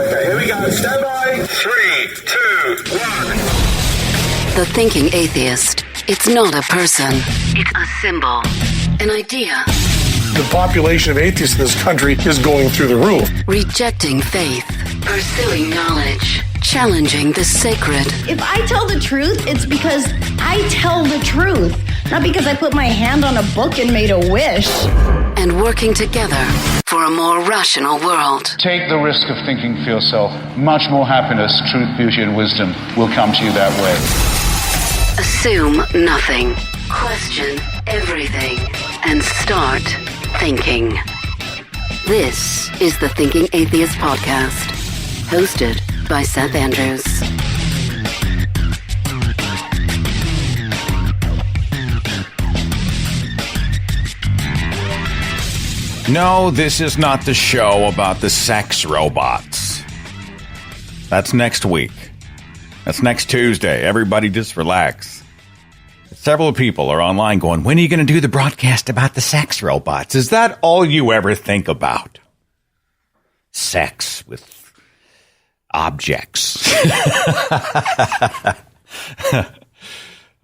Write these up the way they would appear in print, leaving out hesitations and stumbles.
Okay, here we go. Stand by. 3, 2, 1. The thinking atheist. It's not a person. It's a symbol. An idea. The population of atheists in this country is going through the roof. Rejecting faith. Pursuing knowledge. Challenging the sacred. If I tell the truth, it's because I tell the truth. Not because I put my hand on a book and made a wish. And working together for a more rational world. Take the risk of thinking for yourself. Much more happiness, truth, beauty, and wisdom will come to you that way. Assume nothing. Question everything. And start thinking. This is the Thinking Atheist Podcast. Hosted by Seth Andrews. No, this is not the show about the sex robots. That's next week. That's next Tuesday. Everybody just relax. Several people are online going, when are you going to do the broadcast about the sex robots? Is that all you ever think about? Sex with objects.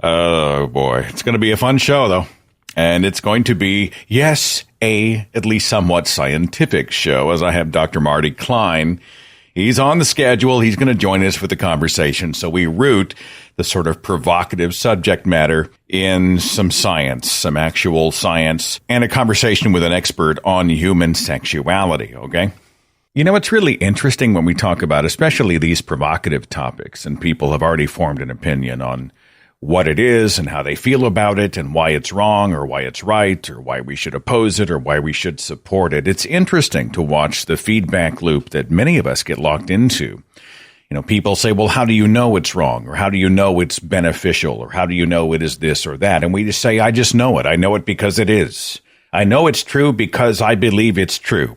Oh, boy. It's going to be a fun show, though. And it's going to be, yes, at least somewhat scientific show, as I have Dr. Marty Klein. He's on the schedule. He's going to join us for the conversation. So we root the sort of provocative subject matter in some science, some actual science, and a conversation with an expert on human sexuality, okay? You know, it's really interesting when we talk about especially these provocative topics, and people have already formed an opinion on what it is and how they feel about it and why it's wrong or why it's right or why we should oppose it or why we should support it. It's interesting to watch the feedback loop that many of us get locked into. You know, people say, well, how do you know it's wrong? Or how do you know it's beneficial? Or how do you know it is this or that? And we just say, I just know it. I know it because it is. I know it's true because I believe it's true.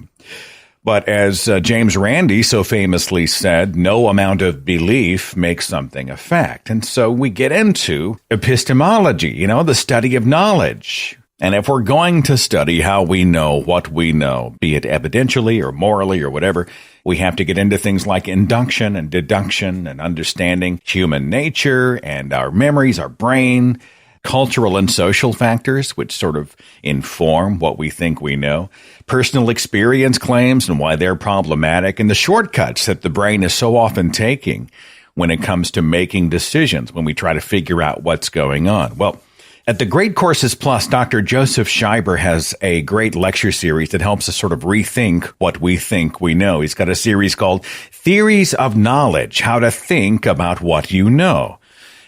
But as James Randi so famously said, no amount of belief makes something a fact. And so we get into epistemology, you know, the study of knowledge. And if we're going to study how we know what we know, be it evidentially or morally or whatever, we have to get into things like induction and deduction and understanding human nature and our memories, our brain, cultural and social factors, which sort of inform what we think we know, personal experience claims and why they're problematic, and the shortcuts that the brain is so often taking when it comes to making decisions when we try to figure out what's going on. Well, at the Great Courses Plus, Dr. Joseph Scheiber has a great lecture series that helps us sort of rethink what we think we know. He's got a series called Theories of Knowledge, How to Think About What You Know.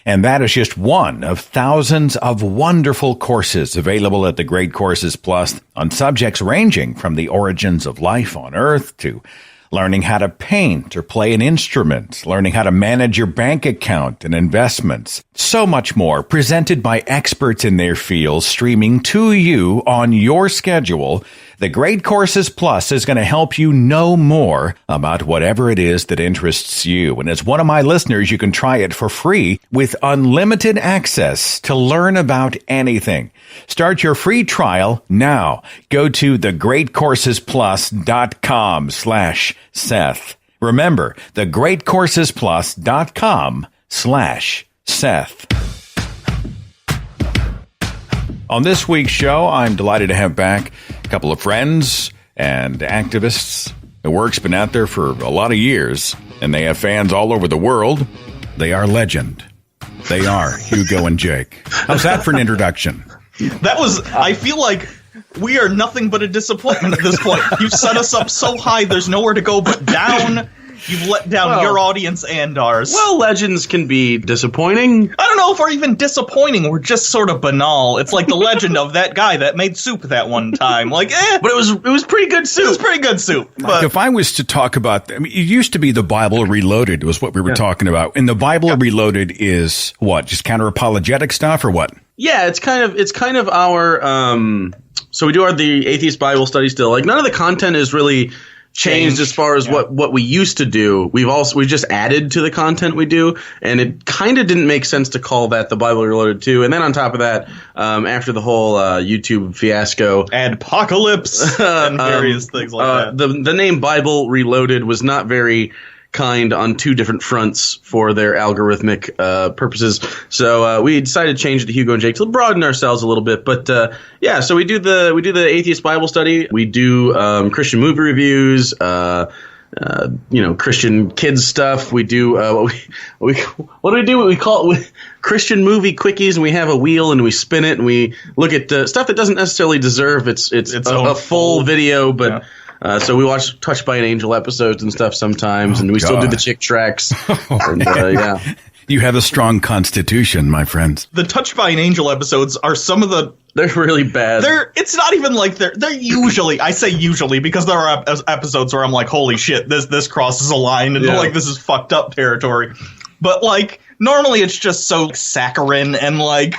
And that is just one of thousands of wonderful courses available at the Great Courses Plus on subjects ranging from the origins of life on Earth to learning how to paint or play an instrument, learning how to manage your bank account and investments. So much more, presented by experts in their fields, streaming to you on your schedule. The Great Courses Plus is going to help you know more about whatever it is that interests you. And as one of my listeners, you can try it for free with unlimited access to learn about anything. Start your free trial now. Go to thegreatcoursesplus.com/Seth. Remember, thegreatcoursesplus.com/Seth. On this week's show, I'm delighted to have back a couple of friends and activists. The work's been out there for a lot of years, and they have fans all over the world. They are legend. They are Hugo and Jake. How's that for an introduction? That was, I feel like we are nothing but a disappointment at this point. You've set us up so high, there's nowhere to go but down. You've let down your audience and ours. Well, legends can be disappointing. I don't know if we're even disappointing. We're just sort of banal. It's like the legend of that guy that made soup that one time. Like, But it was pretty good soup. It was pretty good soup. But if I was to talk about, I mean, it used to be the Bible Reloaded was what we were talking about. And the Bible Reloaded is what? Just counter-apologetic stuff or what? Yeah, it's kind of our, so we do the Atheist Bible study still. Like, none of the content is really changed as far as what we used to do. We've just added to the content we do, and it kind of didn't make sense to call that the Bible Reloaded 2. And then on top of that, after the whole YouTube fiasco, Adpocalypse and various things like that, the name Bible Reloaded was not very kind on two different fronts for their algorithmic purposes. So we decided to change it to Hugo and Jake to broaden ourselves a little bit. But so we do the Atheist Bible Study. We do Christian movie reviews. Christian kids stuff. We do what do we do? We call it Christian movie quickies, and we have a wheel and we spin it and we look at stuff that doesn't necessarily deserve its a full video, but. Yeah. So we watch Touched by an Angel episodes and stuff sometimes, and we still do the chick tracks. And, You have a strong constitution, my friends. The Touched by an Angel episodes are some of the... They're really bad. It's not even like they're usually... I say usually because there are episodes where I'm like, holy shit, this crosses a line, and like this is fucked up territory. But like... Normally, it's just so saccharine and like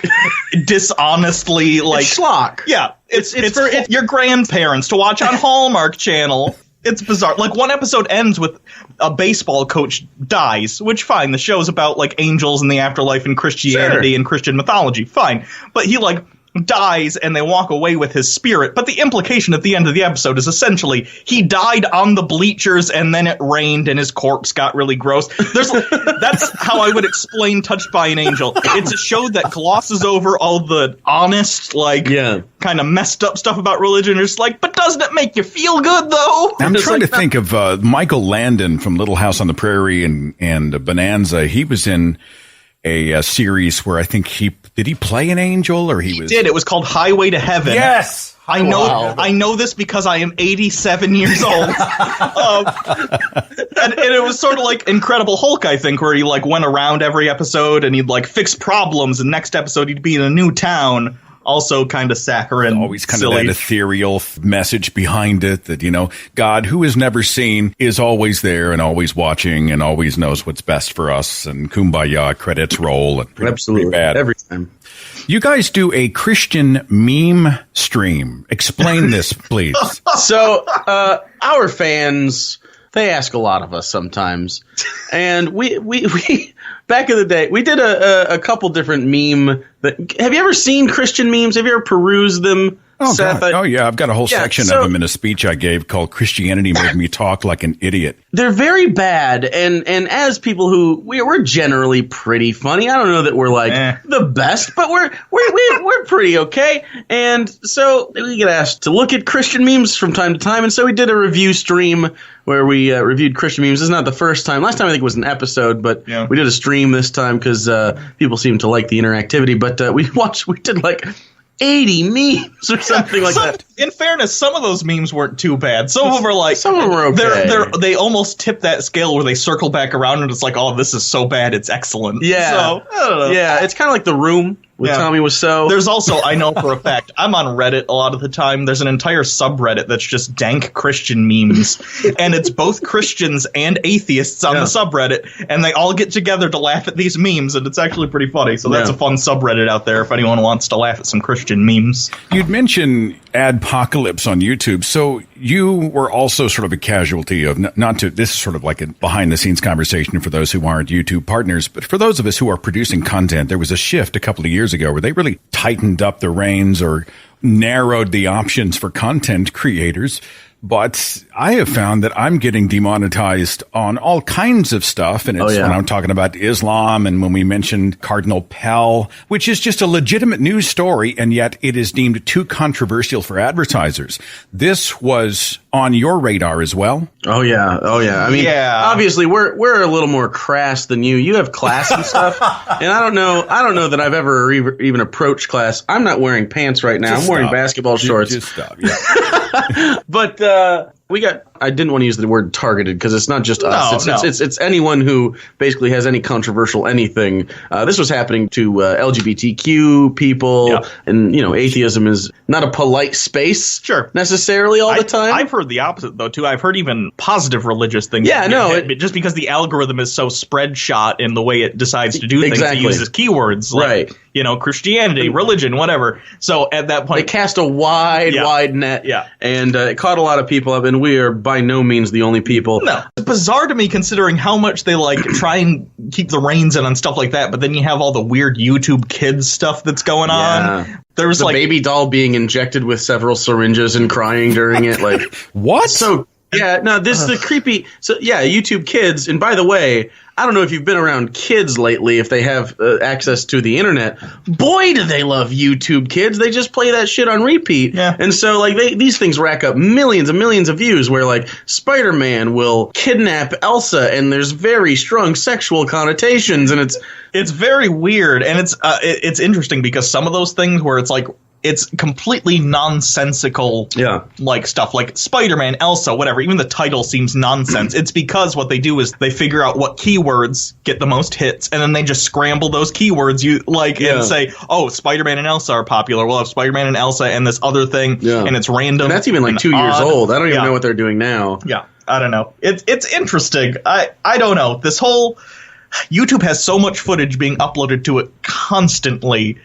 dishonestly like it's schlock. Yeah, it's for your grandparents to watch on Hallmark Channel. It's bizarre. Like one episode ends with a baseball coach dies, which fine. The show's about like angels and the afterlife and Christianity and Christian mythology. Fine, but he like dies and they walk away with his spirit. But the implication at the end of the episode is essentially he died on the bleachers and then it rained and his corpse got really gross. That's how I would explain Touched by an Angel. It's a show that glosses over all the honest, kind of messed up stuff about religion. It's like, but doesn't it make you feel good though? I'm trying to think of Michael Landon from Little House on the Prairie and Bonanza. He was in a series where I think did he play an angel or he was? Did. It was called Highway to Heaven. Yes. I know this because I am 87 years old. And it was sort of like Incredible Hulk, I think, where he like went around every episode and he'd like fix problems, and next episode he'd be in a new town. Also kind of saccharine. Always kind silly. of that ethereal message behind it that, God, who is never seen, is always there and always watching and always knows what's best for us. And kumbaya, credits roll. And absolutely. Pretty bad. Every time. You guys do a Christian meme stream. Explain this, please. So, our fans, they ask a lot of us sometimes. And we back in the day, we did a couple different meme. Have you ever seen Christian memes? Have you ever perused them, Seth? Yeah, I've got a whole section of them in a speech I gave called "Christianity Made Me Talk Like an Idiot." They're very bad, and as people who we're generally pretty funny. I don't know that we're like the best, but we're pretty okay. And so we get asked to look at Christian memes from time to time, and so we did a review stream where we reviewed Christian memes. This is not the first time. Last time I think it was an episode, but we did a stream this time because people seem to like the interactivity. But we did like 80 memes or something like that. In fairness, some of those memes weren't too bad. Some of them are like, some of them are okay. They almost tip that scale where they circle back around and it's like, oh, this is so bad, it's excellent. Yeah. So, I don't know. Yeah, it's kind of like The Room with Tommy Wiseau. There's also, I know for a fact, I'm on Reddit a lot of the time. There's an entire subreddit that's just dank Christian memes. And it's both Christians and atheists on the subreddit. And they all get together to laugh at these memes. And it's actually pretty funny. So that's a fun subreddit out there if anyone wants to laugh at some Christian memes. You'd mentioned Adpocalypse on YouTube. So you were also sort of a casualty of this is sort of like a behind the scenes conversation for those who aren't YouTube partners. But for those of us who are producing content, there was a shift a couple of years ago where they really tightened up the reins or narrowed the options for content creators. But I have found that I'm getting demonetized on all kinds of stuff. And it's when I'm talking about Islam and when we mentioned Cardinal Pell, which is just a legitimate news story. And yet it is deemed too controversial for advertisers. This was on your radar as well. Oh, yeah. I mean, obviously we're a little more crass than you. You have class and stuff. And I don't know that I've ever even approached class. I'm not wearing pants right now. I'm wearing basketball shorts. Just stop. Yeah. But I didn't want to use the word targeted because it's not just us. It's anyone who basically has any controversial anything. This was happening to LGBTQ people, and atheism is not a polite space necessarily all the time. I've heard the opposite though too. I've heard even positive religious things. Just because the algorithm is so spread shot in the way it decides to do things, it uses keywords. Right. Christianity, religion, whatever. So at that point, they cast a wide net. Yeah. And it caught a lot of people up, and we are by no means the only people. No. It's bizarre to me considering how much they try and keep the reins in on stuff like that, but then you have all the weird YouTube Kids stuff that's going on. There's the baby doll being injected with several syringes and crying during it. What? So this is the creepy. So YouTube Kids. And by the way, I don't know if you've been around kids lately, if they have access to the internet. Boy, do they love YouTube Kids. They just play that shit on repeat. Yeah. And so these things rack up millions and millions of views where Spider-Man will kidnap Elsa and there's very strong sexual connotations, and it's very weird, and it's interesting because some of those things where it's completely nonsensical stuff like Spider-Man, Elsa, whatever. Even the title seems nonsense. It's because what they do is they figure out what keywords get the most hits, and then they just scramble those keywords and say, oh, Spider-Man and Elsa are popular. We'll have Spider-Man and Elsa and this other thing, and it's random. And that's even 2 years old. I don't even know what they're doing now. Yeah, I don't know. It's interesting. I don't know. This whole YouTube has so much footage being uploaded to it constantly.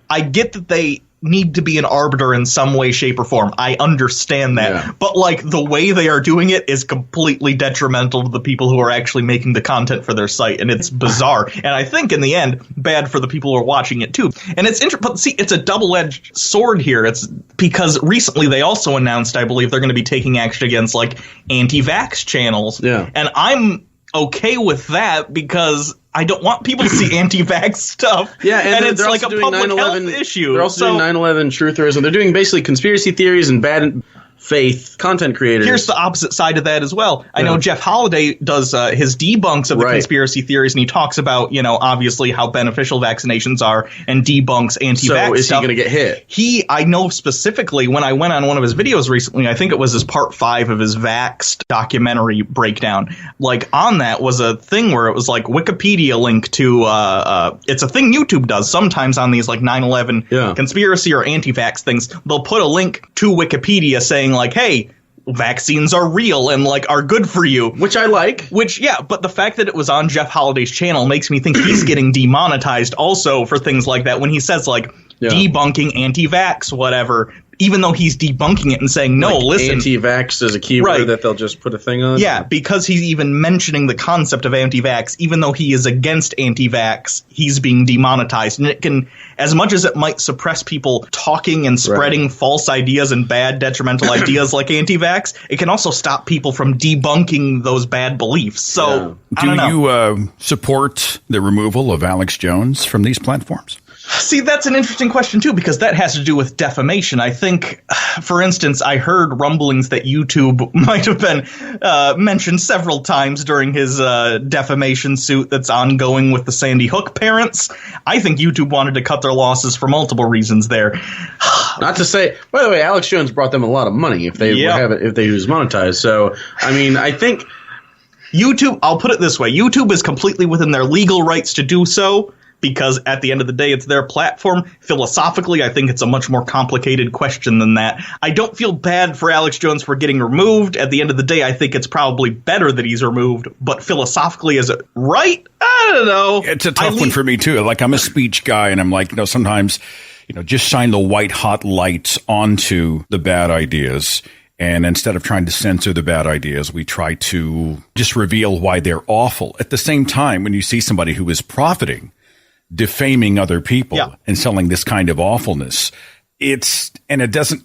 I get that they need to be an arbiter in some way, shape, or form. I understand that. Yeah. But the way they are doing it is completely detrimental to the people who are actually making the content for their site, and it's bizarre. And I think in the end, bad for the people who are watching it too. And it's interesting, but see, it's a double-edged sword here. It's because recently they also announced, I believe, they're going to be taking action against anti-vax channels. Yeah. And I'm okay with that because I don't want people to see anti-vax stuff. Yeah, and it's they're like a also public doing 9/11 health issue. They're also doing 9/11 trutherism. They're doing basically conspiracy theories and bad faith content creators. Here's the opposite side of that as well. I know Jeff Holiday does his debunks of the conspiracy theories, and he talks about, obviously how beneficial vaccinations are and debunks anti-vax stuff. So is he going to get hit? I know specifically when I went on one of his videos recently, I think it was his part 5 of his Vaxxed documentary breakdown. On that was a thing where it was Wikipedia link to, it's a thing YouTube does sometimes on these 9/11 conspiracy or anti-vax things. They'll put a link to Wikipedia saying hey, vaccines are real and are good for you. Which I like. But the fact that it was on Jeff Holiday's channel makes me think he's getting demonetized also for things like that when he says debunking anti-vax, whatever. Even though he's debunking it and saying, no, listen. Anti-vax is a keyword that they'll just put a thing on? Yeah, because he's even mentioning the concept of anti-vax, even though he is against anti-vax, he's being demonetized. And it can, as much as it might suppress people talking and spreading false ideas and bad detrimental ideas like anti-vax, it can also stop people from debunking those bad beliefs. So, I don't know. Do you support the removal of Alex Jones from these platforms? See, that's an interesting question, too, because that has to do with defamation. I think, for instance, I heard rumblings that YouTube might have been mentioned several times during his defamation suit that's ongoing with the Sandy Hook parents. I think YouTube wanted to cut their losses for multiple reasons there. Not to say, by the way, Alex Jones brought them a lot of money if they if they was monetized. So, I mean, I think YouTube, I'll put it this way, YouTube is completely within their legal rights to do so. Because at the end of the day, it's their platform. Philosophically, I think it's a much more complicated question than that. I don't feel bad for Alex Jones for getting removed. At the end of the day, I think it's probably better that he's removed. But philosophically, is it right? I don't know. It's a tough one for me, too. I'm a speech guy, and I'm sometimes, just shine the white hot lights onto the bad ideas. And instead of trying to censor the bad ideas, we try to just reveal why they're awful. At the same time, when you see somebody who is profiting, defaming other people and selling this kind of awfulness, and it doesn't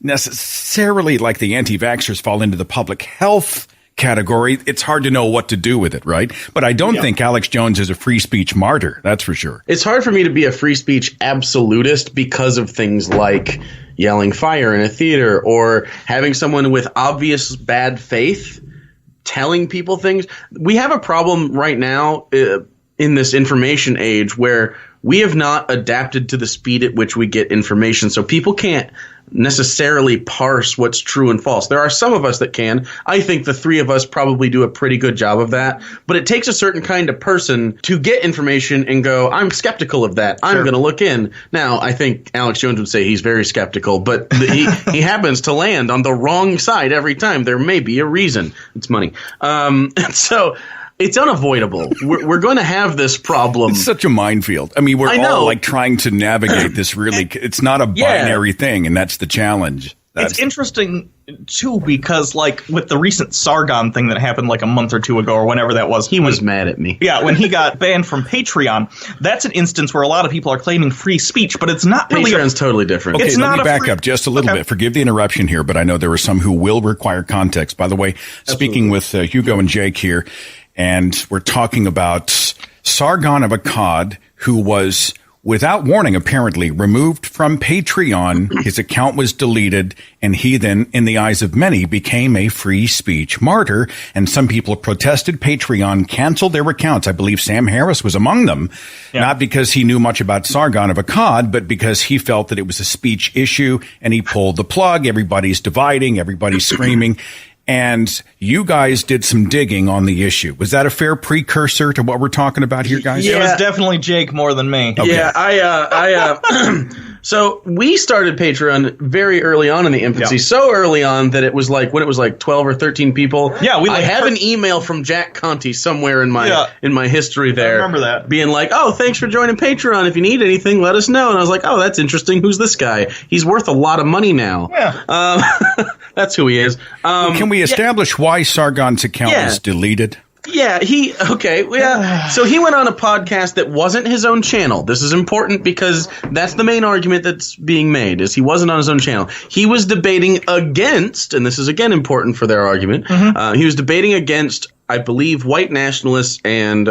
necessarily, like the anti-vaxxers, fall into the public health category. It's hard to know what to do with it, right? But I don't think Alex Jones is a free speech martyr. That's for sure. It's hard for me to be a free speech absolutist because of things like yelling fire in a theater or having someone with obvious bad faith telling people things. We have a problem right now in this information age where we have not adapted to the speed at which we get information. So people can't necessarily parse what's true and false. There are some of us that can. I think the three of us probably do a pretty good job of that. But it takes a certain kind of person to get information and go, I'm skeptical of that. I'm going to look in. Now, I think Alex Jones would say he's very skeptical, but he happens to land on the wrong side every time. There may be a reason. It's money. So It's unavoidable. We're going to have this problem. It's such a minefield. I mean, we're all like trying to navigate this really. It's not a binary thing, and that's the challenge. It's interesting, too, because, like, with the recent Sargon thing that happened, like, a month or two ago, or whenever that was. He was mad at me. Yeah, when he got banned from Patreon, that's an instance where a lot of people are claiming free speech, but it's not really... Patreon's totally different. Okay, it's let not me back up just a little bit. Forgive the interruption here, but I know there are some who will require context. By the way, speaking with Hugo and Jake here, and we're talking about Sargon of Akkad, who was... without warning, apparently, removed from Patreon. His account was deleted, and he then, in the eyes of many, became a free speech martyr. And some people protested Patreon, canceled their accounts. I believe Sam Harris was among them, not because he knew much about Sargon of Akkad, but because he felt that it was a speech issue, and he pulled the plug. Everybody's dividing, everybody's screaming. And you guys did some digging on the issue. Was that a fair precursor to what we're talking about here, guys? Yeah. It was definitely Jake more than me. Okay. Yeah, so we started Patreon very early on in the infancy, so early on that it was like, when it was like 12 or 13 people. Yeah, I have an email from Jack Conte somewhere in my history there. I remember that. Being like, oh, thanks for joining Patreon. If you need anything, let us know. And I was like, oh, that's interesting. Who's this guy? He's worth a lot of money now. Yeah. That's who he is. Can we establish why Sargon's account was deleted? Yeah, so he went on a podcast that wasn't his own channel. This is important because that's the main argument that's being made, is he wasn't on his own channel. He was debating against, and this is again important for their argument, he was debating against, I believe, white nationalists and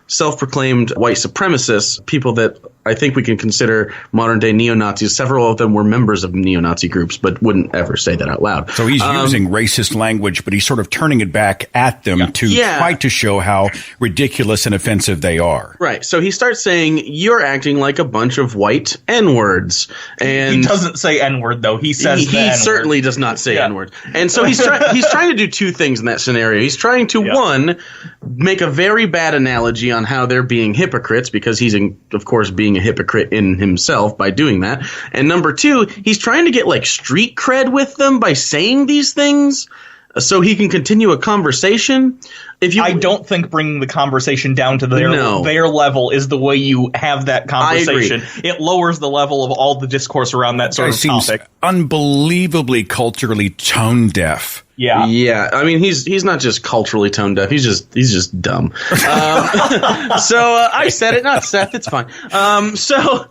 self-proclaimed white supremacists, people that I think we can consider modern-day neo-Nazis. Several of them were members of neo-Nazi groups, but wouldn't ever say that out loud. So he's using racist language, but he's sort of turning it back at them to try to show how ridiculous and offensive they are. Right. So he starts saying, you're acting like a bunch of white N-words. And he doesn't say N-word, though. He says he certainly does not say N-word. And so he's trying to do two things in that scenario. He's trying to, one, make a very bad analogy on how they're being hypocrites, because he's, of course, being a hypocrite in himself by doing that. And number two, he's trying to get like street cred with them by saying these things so he can continue a conversation. I don't think bringing the conversation down to their level is the way you have that conversation. It lowers the level of all the discourse around that sort of topic. Unbelievably culturally tone deaf. Yeah. Yeah. I mean, he's not just culturally tone deaf. He's just dumb. So I said it, not Seth. It's fine. So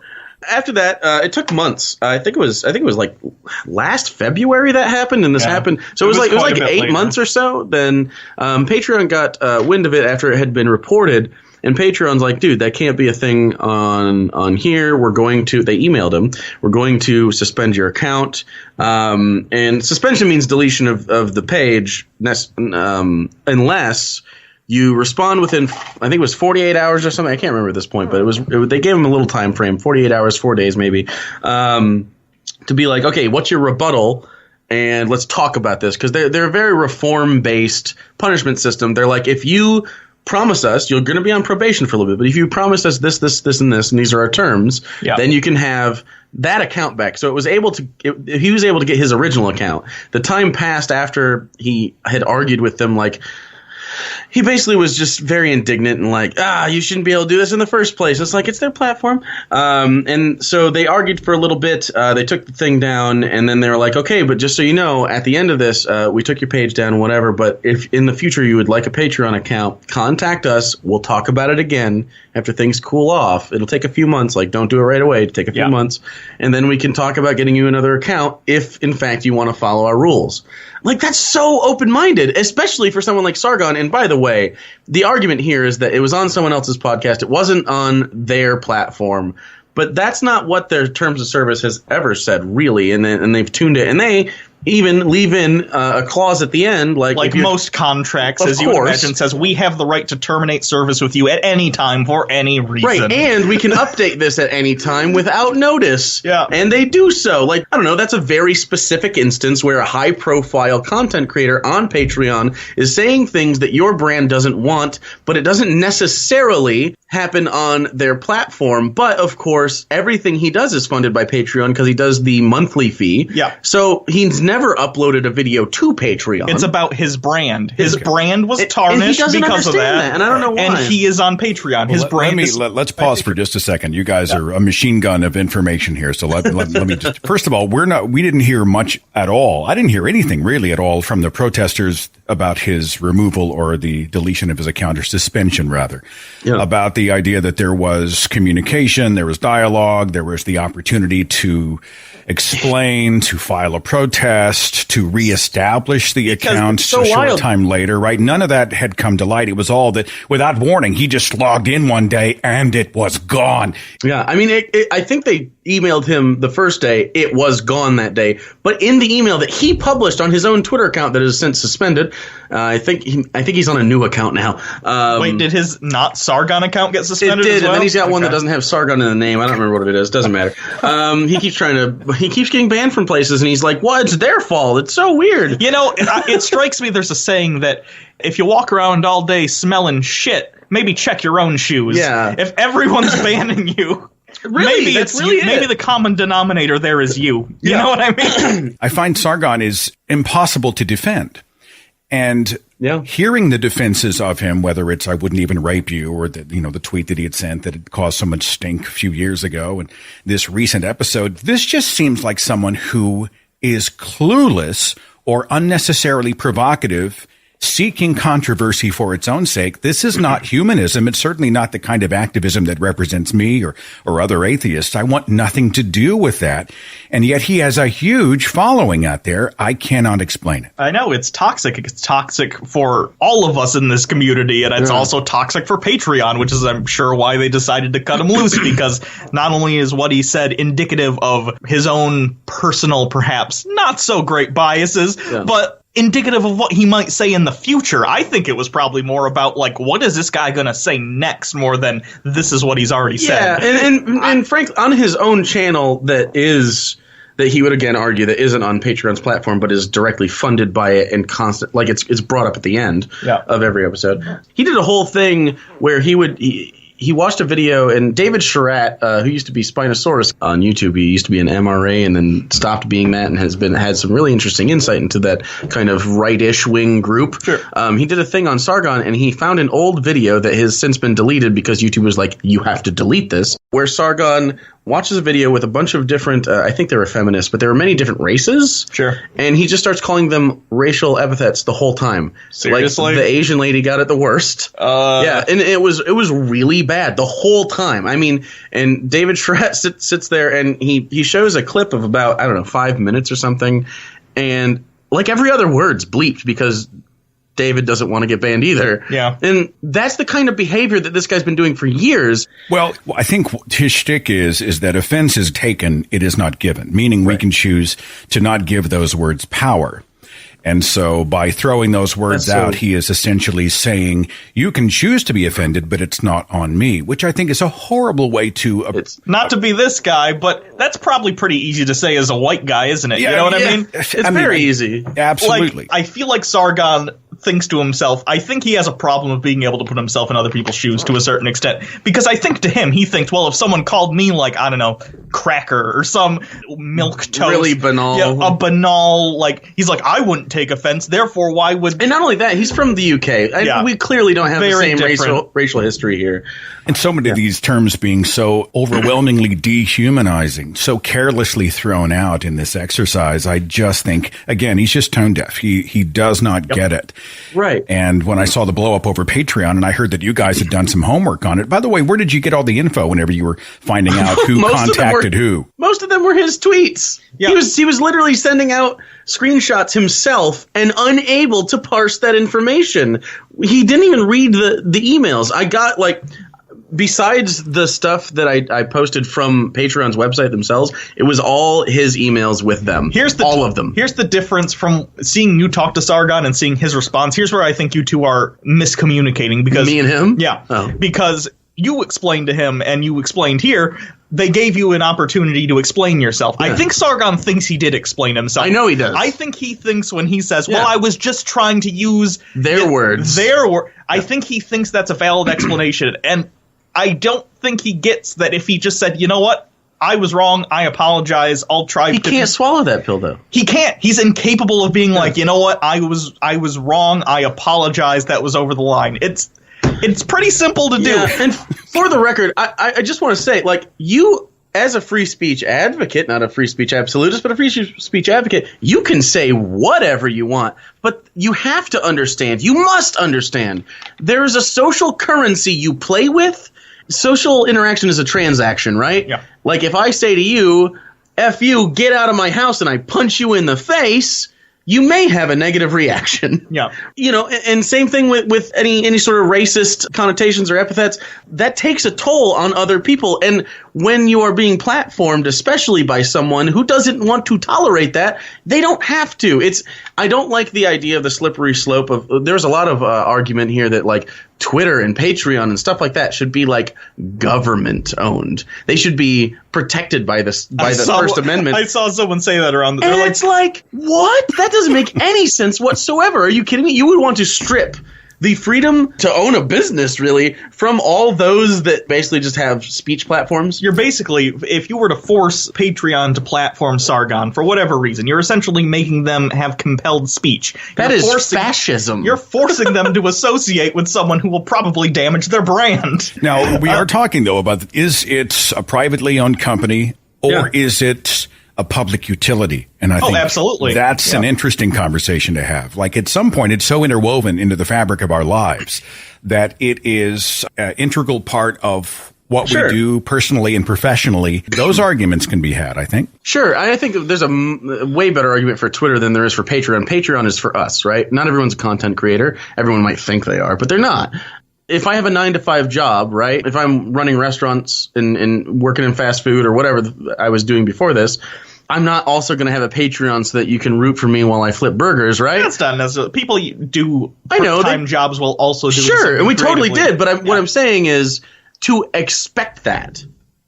after that, it took months. I think it was like last February that happened, and this happened. So it was like 8 months or so. Then Patreon got wind of it after it had been reported. And Patreon's like, dude, that can't be a thing on here. They emailed him. We're going to suspend your account. And suspension means deletion of the page, unless you respond within, I think it was 48 hours or something. I can't remember at this point, but they gave him a little time frame, 48 hours, 4 days maybe, to be like, okay, what's your rebuttal? And let's talk about this, because they're a very reform-based punishment system. They're like, if you promise us, you're going to be on probation for a little bit, but if you promise us this, and this, and these are our terms, then you can have that account back. So he was able to get his original account. The time passed after he had argued with them, like, he basically was just very indignant and like, you shouldn't be able to do this in the first place. It's like, it's their platform. And so they argued for a little bit. They took the thing down, and then they were like, okay, but just so you know, at the end of this, we took your page down, whatever. But if in the future you would like a Patreon account, contact us. We'll talk about it again after things cool off. It'll take a few months. Like, don't do it right away. It'll take a few months. And then we can talk about getting you another account if, in fact, you want to follow our rules. Like, that's so open-minded, especially for someone like Sargon. And by the way, the argument here is that it was on someone else's podcast. It wasn't on their platform. But that's not what their terms of service has ever said, really. And they've tuned it. And they even leave in a clause at the end, like most contracts, as you would imagine, says we have the right to terminate service with you at any time for any reason. Right, and we can update this at any time without notice. Yeah. And they do so. Like, I don't know, that's a very specific instance where a high-profile content creator on Patreon is saying things that your brand doesn't want, but it doesn't necessarily happen on their platform. But, of course, everything he does is funded by Patreon because he does the monthly fee. Yeah. So he's never uploaded a video to Patreon. It's about his brand. His brand was and tarnished he doesn't because of understand that. and I don't know why. And he is on Patreon. His brand Let's pause for just a second. You guys are a machine gun of information here. So let me just, first of all, we didn't hear much at all. I didn't hear anything really at all from the protesters about his removal or the deletion of his account, or suspension rather, about the idea that there was communication, there was dialogue, there was the opportunity to explain, to file a protest, to reestablish the account a short time later, right? None of that had come to light. It was all that without warning, he just logged in one day and it was gone. Yeah, I mean, I think they emailed him the first day. It was gone that day. But in the email that he published on his own Twitter account that is since suspended, I think he's on a new account now. Wait, did his not Sargon account get suspended? It did, as well? And then he's got one that doesn't have Sargon in the name. I don't remember what it is. Doesn't matter. He keeps getting banned from places, and he's like, "Well, it's their fault. It's so weird." You know, it strikes me. There's a saying that if you walk around all day smelling shit, maybe check your own shoes. Yeah. If everyone's banning you. Really, maybe that's it's really you, maybe the common denominator there is you. You know what I mean? I find Sargon is impossible to defend. And hearing the defenses of him, whether it's "I wouldn't even rape you," or the tweet that he had sent that had caused so much stink a few years ago, and this recent episode, this just seems like someone who is clueless or unnecessarily provocative, seeking controversy for its own sake. This is not humanism. It's certainly not the kind of activism that represents me or other atheists. I want nothing to do with that. And yet he has a huge following out there. I cannot explain it. I know, it's toxic. It's toxic for all of us in this community, and it's also toxic for Patreon, which is, I'm sure, why they decided to cut him loose, because not only is what he said indicative of his own personal, perhaps not so great biases, but indicative of what he might say in the future. I think it was probably more about, like, what is this guy going to say next, more than this is what he's already said. Yeah, and frankly, on his own channel that he would again argue that isn't on Patreon's platform, but is directly funded by it and constant, like it's brought up at the end of every episode. He did a whole thing where he watched a video, and David Sherratt, who used to be Spinosaurus on YouTube, he used to be an MRA and then stopped being that, and had some really interesting insight into that kind of right-ish wing group. Sure. He did a thing on Sargon, and he found an old video that has since been deleted because YouTube was like, "You have to delete this," where Sargon watches a video with a bunch of different, I think they were feminists, but there were many different races. Sure. And he just starts calling them racial epithets the whole time. Seriously? Like, the Asian lady got it the worst. Yeah, and it was really bad the whole time. I mean, and David Sherratt sits there, and he shows a clip of about, I don't know, 5 minutes or something, and like every other word's bleeped because David doesn't want to get banned either. Yeah. And that's the kind of behavior that this guy's been doing for years. Well, I think his shtick is that offense is taken, it is not given, meaning we can choose to not give those words power. And so by throwing those words out, he is essentially saying, you can choose to be offended, but it's not on me, which I think is a horrible way to... It's not to be this guy, but that's probably pretty easy to say as a white guy, isn't it? Yeah, you know what I mean? It's very easy. Absolutely. Like, I feel like Sargon thinks to himself, I think he has a problem of being able to put himself in other people's shoes to a certain extent. Because I think to him, he thinks, well, if someone called me, like, I don't know, cracker or some milk toast. Really banal. Yeah, a banal, like, he's like, I wouldn't take offense, therefore why would... And not only that, he's from the UK. We clearly don't have the same racial history here. And so many of these terms being so overwhelmingly dehumanizing, so carelessly thrown out in this exercise, I just think, again, he's just tone deaf. He does not get it. Right. And when I saw the blow up over Patreon, and I heard that you guys had done some homework on it, by the way, where did you get all the info whenever you were finding out who contacted who? Most of them were his tweets. Yeah. He was literally sending out screenshots himself and unable to parse that information. He didn't even read the emails. I got, like, besides the stuff that I posted from Patreon's website themselves, it was all his emails with them. All of them. Here's the difference from seeing you talk to Sargon and seeing his response. Here's where I think you two are miscommunicating. Because me and him? Yeah. Oh. Because you explained to him and you explained here, they gave you an opportunity to explain yourself. Yeah. I think Sargon thinks he did explain himself. I know he does. I think he thinks when he says, well, I was just trying to use their words. I think he thinks that's a valid explanation. And I don't think he gets that if he just said, you know what, I was wrong. I apologize. I'll try. He can't swallow that pill, though. He can't. He's incapable of being like, you know what? I was wrong. I apologize. That was over the line. It's pretty simple to do. And for the record, I just want to say, like, you, as a free speech advocate, not a free speech absolutist, but a free speech advocate, you can say whatever you want, but you have to understand, you must understand, there is a social currency you play with. Social interaction is a transaction, right? Yeah. Like if I say to you, F you, get out of my house, and I punch you in the face, you may have a negative reaction. Yeah. You know, and same thing with any sort of racist connotations or epithets. That takes a toll on other people. And when you are being platformed, especially by someone who doesn't want to tolerate that, they don't have to. I don't like the idea of the slippery slope of – there's a lot of argument here that like Twitter and Patreon and stuff like that should be like government owned. They should be protected by the First Amendment. I saw someone say that around the – and it's like, what? That doesn't make any sense whatsoever. Are you kidding me? You would want to strip the freedom to own a business, really, from all those that basically just have speech platforms. You're basically, if you were to force Patreon to platform Sargon for whatever reason, you're essentially making them have compelled speech. That is fascism. You're forcing them to associate with someone who will probably damage their brand. Now, we are talking, though, about is it a privately owned company or is it a public utility? And I think absolutely. That's an interesting conversation to have. Like at some point, it's so interwoven into the fabric of our lives that it is an integral part of what we do personally and professionally. Those arguments can be had, I think. Sure. I think there's a way better argument for Twitter than there is for Patreon. Patreon is for us, right? Not everyone's a content creator. Everyone might think they are, but they're not. If I have a 9-to-5 job, right, if I'm running restaurants and working in fast food or whatever I was doing before this, I'm not also going to have a Patreon so that you can root for me while I flip burgers, right? That's not necessarily. People do part-time jobs will also do Sure, and we totally did. But what I'm saying is to expect that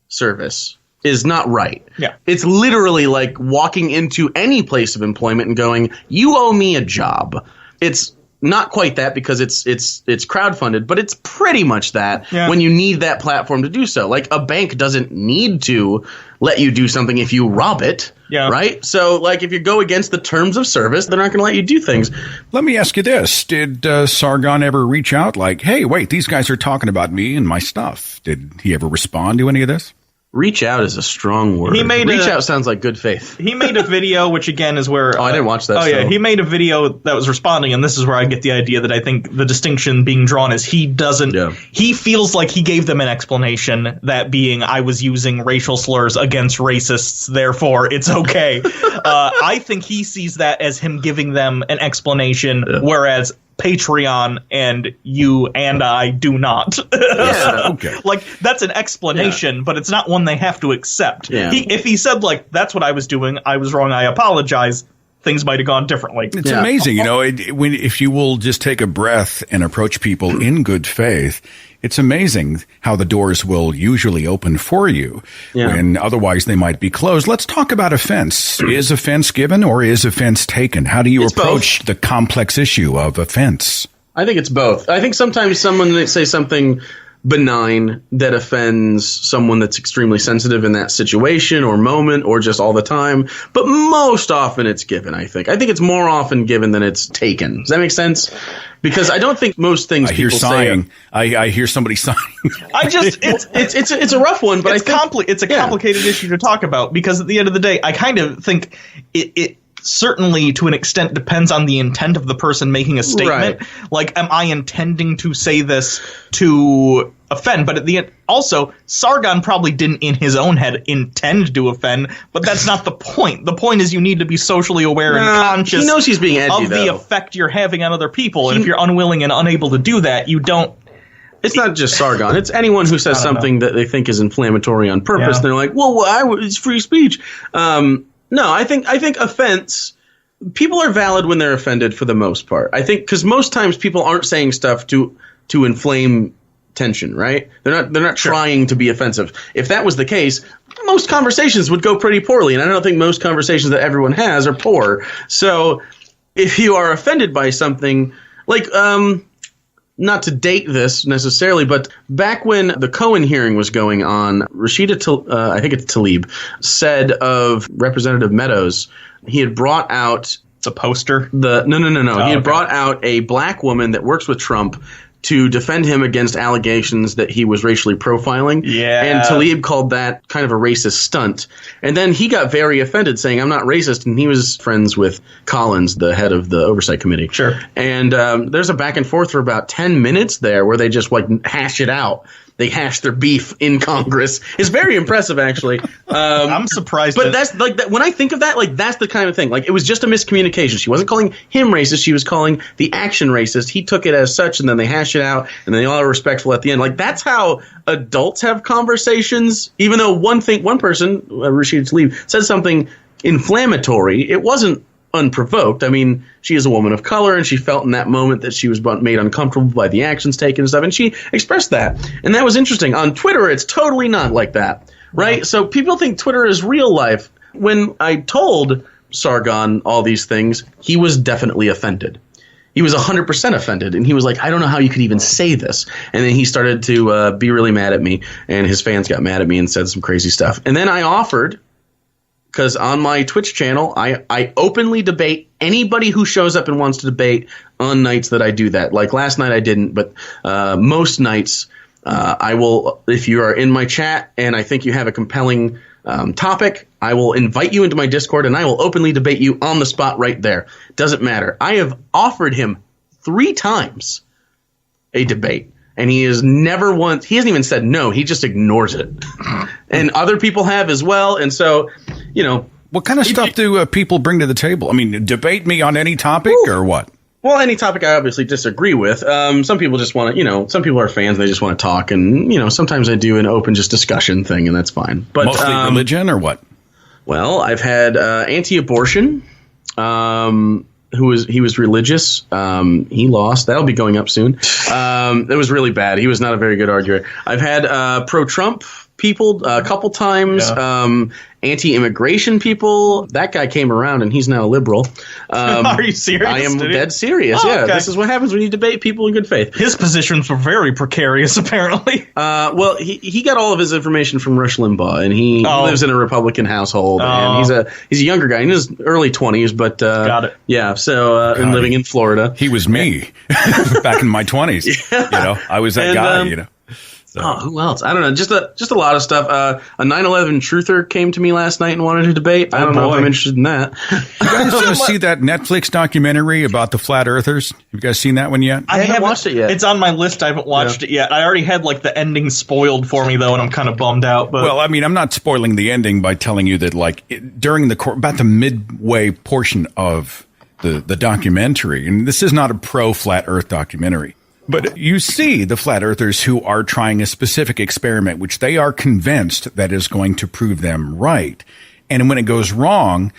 service is not right. Yeah. It's literally like walking into any place of employment and going, you owe me a job. It's not quite that because it's crowdfunded, but it's pretty much that when you need that platform to do so. Like a bank doesn't need to let you do something if you rob it, right? So like if you go against the terms of service, they're not going to let you do things. Let me ask you this. Did Sargon ever reach out like, hey, wait, these guys are talking about me and my stuff? Did he ever respond to any of this? Reach out is a strong word. Reach out sounds like good faith. He made a video, which again is where... I didn't watch that. Oh, yeah. He made a video that was responding, and this is where I get the idea that I think the distinction being drawn is he doesn't... Yeah. He feels like he gave them an explanation, that being, I was using racial slurs against racists, therefore it's okay. I think he sees that as him giving them an explanation, whereas Patreon and you and I do not. Okay. Like, that's an explanation, but it's not one they have to accept. Yeah. If he said, like, that's what I was doing, I was wrong, I apologize, things might have gone differently. It's amazing, you know, if you will just take a breath and approach people in good faith, it's amazing how the doors will usually open for you when otherwise they might be closed. Let's talk about offense. Is offense given or is offense taken? How do you approach the complex issue of offense? I think it's both. I think sometimes someone may say something benign that offends someone that's extremely sensitive in that situation or moment or just all the time. But most often it's given, I think. I think it's more often given than it's taken. Does that make sense? Because I don't think most things I hear people sighing. say. I hear somebody sighing. It's a rough one, but it's a complicated issue to talk about because at the end of the day, I kind of think it certainly to an extent depends on the intent of the person making a statement. Right. Like, am I intending to say this to offend? But at the end, also, Sargon probably didn't in his own head intend to offend, but that's not the point. The point is you need to be socially aware and conscious he knows he's being edgy, of the though. effect you're having on other people. And if you're unwilling and unable to do that, you don't. It's not just Sargon. It's anyone who says something that they think is inflammatory on purpose. And they're like, well, it's free speech. No, I think offense. People are valid when they're offended for the most part. I think because most times people aren't saying stuff to inflame tension, right? They're not trying to be offensive. If that was the case, most conversations would go pretty poorly, and I don't think most conversations that everyone has are poor. So if you are offended by something, like not to date this necessarily, but back when the Cohen hearing was going on, Rashida, I think it's Tlaib, said of Representative Meadows, he had brought out... It's a poster? No. Oh, he had brought out a black woman that works with Trump to defend him against allegations that he was racially profiling. Yeah. And Tlaib called that kind of a racist stunt. And then he got very offended, saying, I'm not racist. And he was friends with Collins, the head of the Oversight Committee. Sure. And there's a back and forth for about 10 minutes there where they just hash it out. They hash their beef in Congress. It's very impressive, actually. I'm surprised. But that's like that. When I think of that, that's the kind of thing. Like, it was just a miscommunication. She wasn't calling him racist. She was calling the action racist. He took it as such, and then they hash it out, and then they all are respectful at the end. Like, that's how adults have conversations. Even though one person, Rashida Tlaib, said something inflammatory, it wasn't unprovoked. I mean, she is a woman of color, and she felt in that moment that she was made uncomfortable by the actions taken and stuff, and she expressed that. And that was interesting. On Twitter, it's totally not like that, right? So people think Twitter is real life. When I told Sargon all these things, he was definitely offended. He was 100% offended, and he was like, I don't know how you could even say this. And then he started to be really mad at me, and his fans got mad at me and said some crazy stuff. And then I offered... because on my Twitch channel, I openly debate anybody who shows up and wants to debate on nights that I do that. Like last night I didn't, but most nights I will, if you are in my chat and I think you have a compelling topic, I will invite you into my Discord and I will openly debate you on the spot right there. Doesn't matter. I have offered him 3 times a debate. And he has never once – he hasn't even said no. He just ignores it. And other people have as well. And so, you know – what kind of stuff do people bring to the table? I mean, debate me on any topic or what? Well, any topic I obviously disagree with. Some people just want to – some people are fans. They just want to talk. And, sometimes I do an open just discussion thing, and that's fine. But mostly religion or what? Well, I've had anti-abortion. He was religious. He lost. That'll be going up soon. It was really bad. He was not a very good arguer. I've had pro-Trump people a couple times. Yeah. Anti-immigration people. That guy came around, and he's now a liberal. Are you serious? I am dead serious. Oh, yeah, okay. This is what happens when you debate people in good faith. His positions were very precarious, apparently. Well, he got all of his information from Rush Limbaugh, and he lives in a Republican household, and he's a younger guy in his early 20s, but got it. Yeah, so and living in Florida. He was me back in my 20s. Yeah. I was that guy. So. Oh, who else? I don't know. Just a lot of stuff. A 9/11 truther came to me last night and wanted to debate. I don't know if I'm interested in that. You guys see that Netflix documentary about the flat earthers? Have you guys seen that one yet? I haven't watched it yet. It's on my list. I haven't watched it yet. I already had the ending spoiled for me though, and I'm kind of bummed out. But well, I mean, I'm not spoiling the ending by telling you that during about the midway portion of the documentary, and this is not a pro flat Earth documentary. But you see the flat earthers who are trying a specific experiment, which they are convinced that is going to prove them right. And when it goes wrong,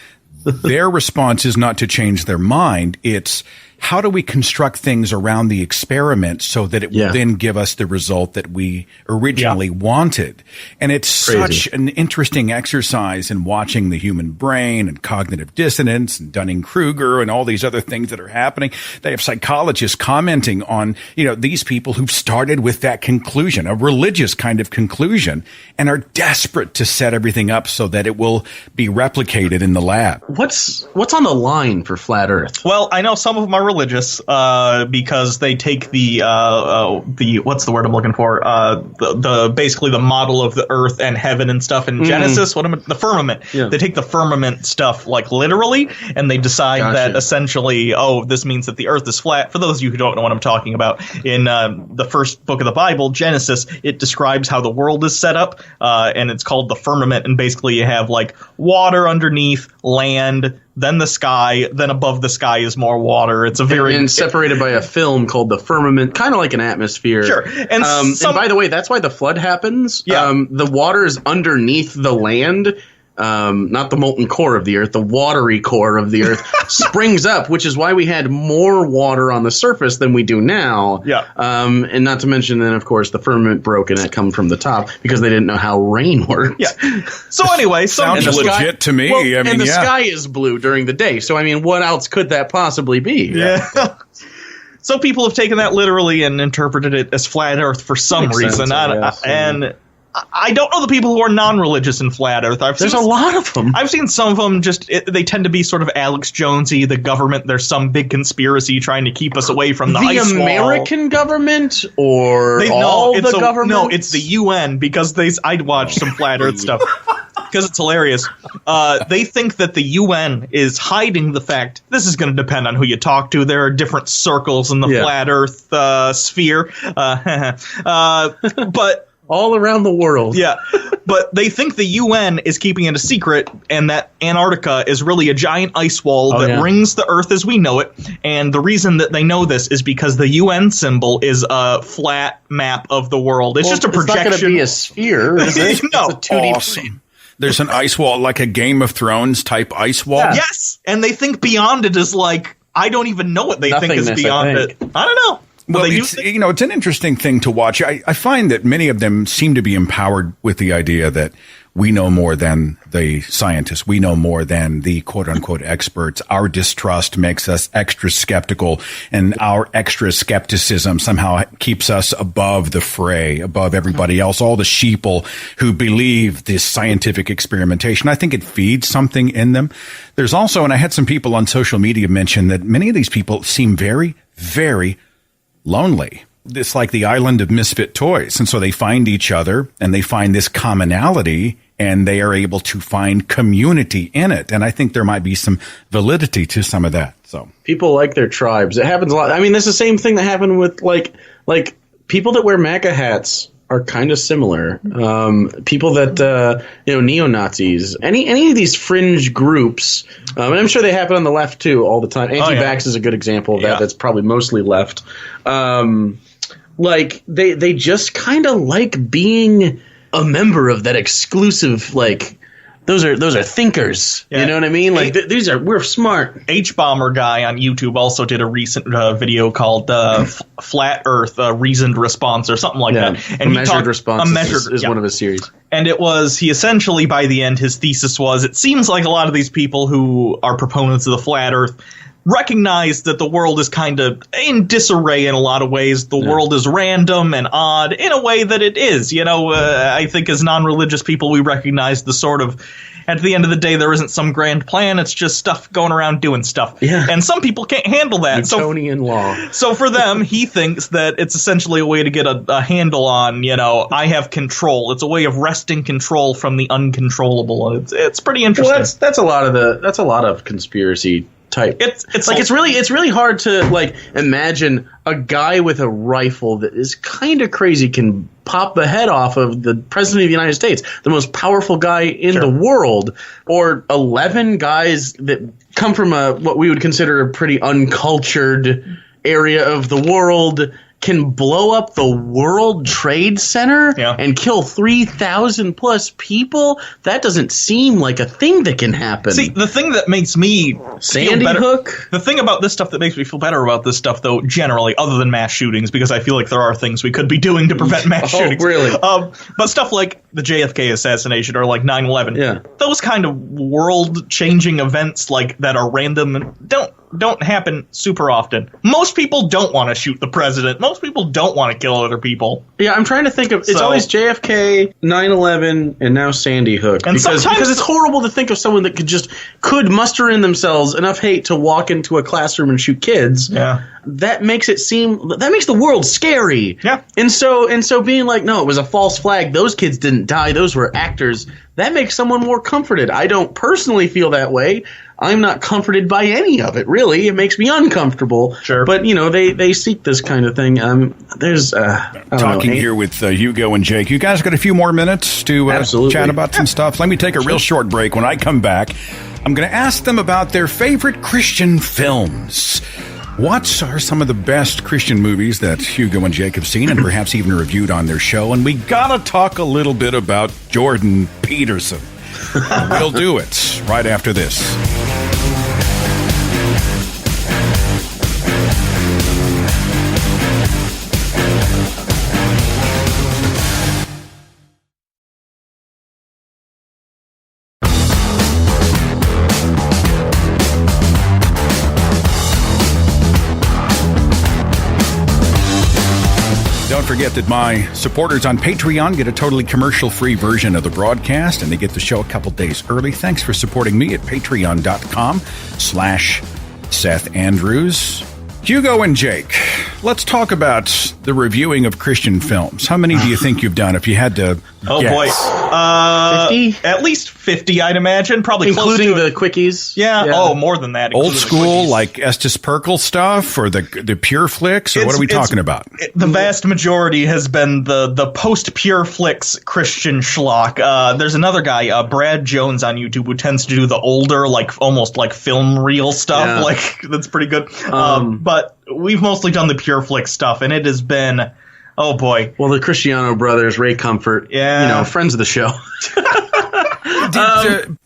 their response is not to change their mind. It's how do we construct things around the experiment so that it will then give us the result that we originally wanted? And it's such an interesting exercise in watching the human brain and cognitive dissonance and Dunning-Kruger and all these other things that are happening. They have psychologists commenting on, these people who've started with that conclusion, a religious kind of conclusion, and are desperate to set everything up so that it will be replicated in the lab. What's on the line for flat Earth? Well, I know some of them are religious because they take the what's the word I'm looking for, the basically the model of the earth and heaven and stuff in Genesis, the firmament. They take the firmament stuff literally, and they decide that essentially, this means that the earth is flat. For those of you who don't know what I'm talking about, in the first book of the Bible, Genesis, it describes how the world is set up, and it's called the firmament, and basically you have water underneath, land, then the sky, then above the sky is more water. It's and separated by a film called the firmament, kind of like an atmosphere. Sure. And by the way, that's why the flood happens. Yeah. The water is underneath the land. Not the molten core of the earth, the watery core of the earth springs up, which is why we had more water on the surface than we do now. Yeah. And not to mention then, of course, the firmament broke and it come from the top because they didn't know how rain worked. Yeah. So anyway, sounds legit to me. Well, the sky is blue during the day. So, what else could that possibly be? Yeah. So people have taken that literally and interpreted it as flat Earth for some reason. And I don't know the people who are non-religious in flat Earth. There's a lot of them. I've seen some of them they tend to be sort of Alex Jonesy, the government. There's some big conspiracy trying to keep us away from the ice wall. The American government or all the government? No, it's the UN, because I'd watch some flat Earth stuff because it's hilarious. They think that the UN is hiding the fact. This is going to depend on who you talk to. There are different circles in the flat Earth sphere. But all around the world. Yeah. But they think the UN is keeping it a secret, and that Antarctica is really a giant ice wall that rings the Earth as we know it. And the reason that they know this is because the UN symbol is a flat map of the world. It's just a projection. It's not going to be a sphere, is it? No. It's a 2D awesome. There's an ice wall, like a Game of Thrones type ice wall. Yeah. Yes. And they think beyond it is like, I don't even know what they think is beyond it. I don't know. Well, it's an interesting thing to watch. I find that many of them seem to be empowered with the idea that we know more than the scientists. We know more than the quote-unquote experts. Our distrust makes us extra skeptical, and our extra skepticism somehow keeps us above the fray, above everybody else, all the sheeple who believe this scientific experimentation. I think it feeds something in them. There's also, and I had some people on social media mention that many of these people seem very, very lonely. It's like the island of misfit toys. And so they find each other and they find this commonality and they are able to find community in it. And I think there might be some validity to some of that. So people like their tribes. It happens a lot. I mean, that's the same thing that happened with like people that wear MAGA hats are kind of similar. People that, neo-Nazis, any of these fringe groups, and I'm sure they happen on the left too all the time. Anti-vax is a good example of that. That's probably mostly left. Like they just kind of like being a member of that exclusive, like, those are thinkers. Yeah. You know what I mean? Like we're smart. H-Bomber guy on YouTube also did a recent video called Flat Earth Reasoned Response or something like that. And a measured response is one of his series. And he essentially, by the end, his thesis was, it seems like a lot of these people who are proponents of the Flat Earth recognize that the world is kind of in disarray in a lot of ways. The world is random and odd in a way that it is. I think as non-religious people, we recognize the sort of, at the end of the day, there isn't some grand plan. It's just stuff going around doing stuff. Yeah. And some people can't handle that. Newtonian law. So for them, he thinks that it's essentially a way to get a handle on, I have control. It's a way of wresting control from the uncontrollable. It's pretty interesting. Well, that's a lot of conspiracy type. It's really hard to like imagine a guy with a rifle that is kind of crazy can pop the head off of the president of the United States, the most powerful guy in the world, or 11 guys that come from what we would consider a pretty uncultured area of the world can blow up the World Trade Center and kill 3,000 plus people. That doesn't seem like a thing that can happen. See, the thing that makes me Sandy Hook. The thing about this stuff that makes me feel better about this stuff, though, generally, other than mass shootings, because I feel like there are things we could be doing to prevent mass shootings. Really? But stuff like the JFK assassination or like 9/11, those kind of world-changing events like that are random don't happen super often. Most people don't want to shoot the president. Most people don't want to kill other people. Yeah, I'm trying to think of. It's always JFK, 9/11, and now Sandy Hook. And because it's horrible to think of someone that could muster in themselves enough hate to walk into a classroom and shoot kids. Yeah. That makes the world scary. Yeah. And so being like, no, it was a false flag. Those kids didn't die. Those were actors. That makes someone more comforted. I don't personally feel that way. I'm not comforted by any of it, really. It makes me uncomfortable. Sure. But, they seek this kind of thing. There's talking here with Hugo and Jake. You guys got a few more minutes to chat about some stuff? Let me take a real short break. When I come back, I'm going to ask them about their favorite Christian films. What are some of the best Christian movies that Hugo and Jake have seen and perhaps even reviewed on their show? And we got to talk a little bit about Jordan Peterson. We'll do it right after this. Don't forget that my supporters on Patreon get a totally commercial-free version of the broadcast, and they get the show a couple days early. Thanks for supporting me at patreon.com/Seth Andrews. Hugo and Jake, let's talk about the reviewing of Christian films. How many do you think you've done if you had to guess? Boy. 50? At least 50, I'd imagine. Probably including close to the quickies. Yeah. Oh, more than that. Old school, like Estes Perkle stuff, or the Pureflix, or what are we talking about? The vast majority has been the post-Pureflix Christian schlock. There's another guy, Brad Jones on YouTube, who tends to do the older, like almost like film reel stuff. Yeah. Like that's pretty good. But we've mostly done the Pureflix stuff, and it has been, oh boy. Well, the Cristiano brothers, Ray Comfort, friends of the show.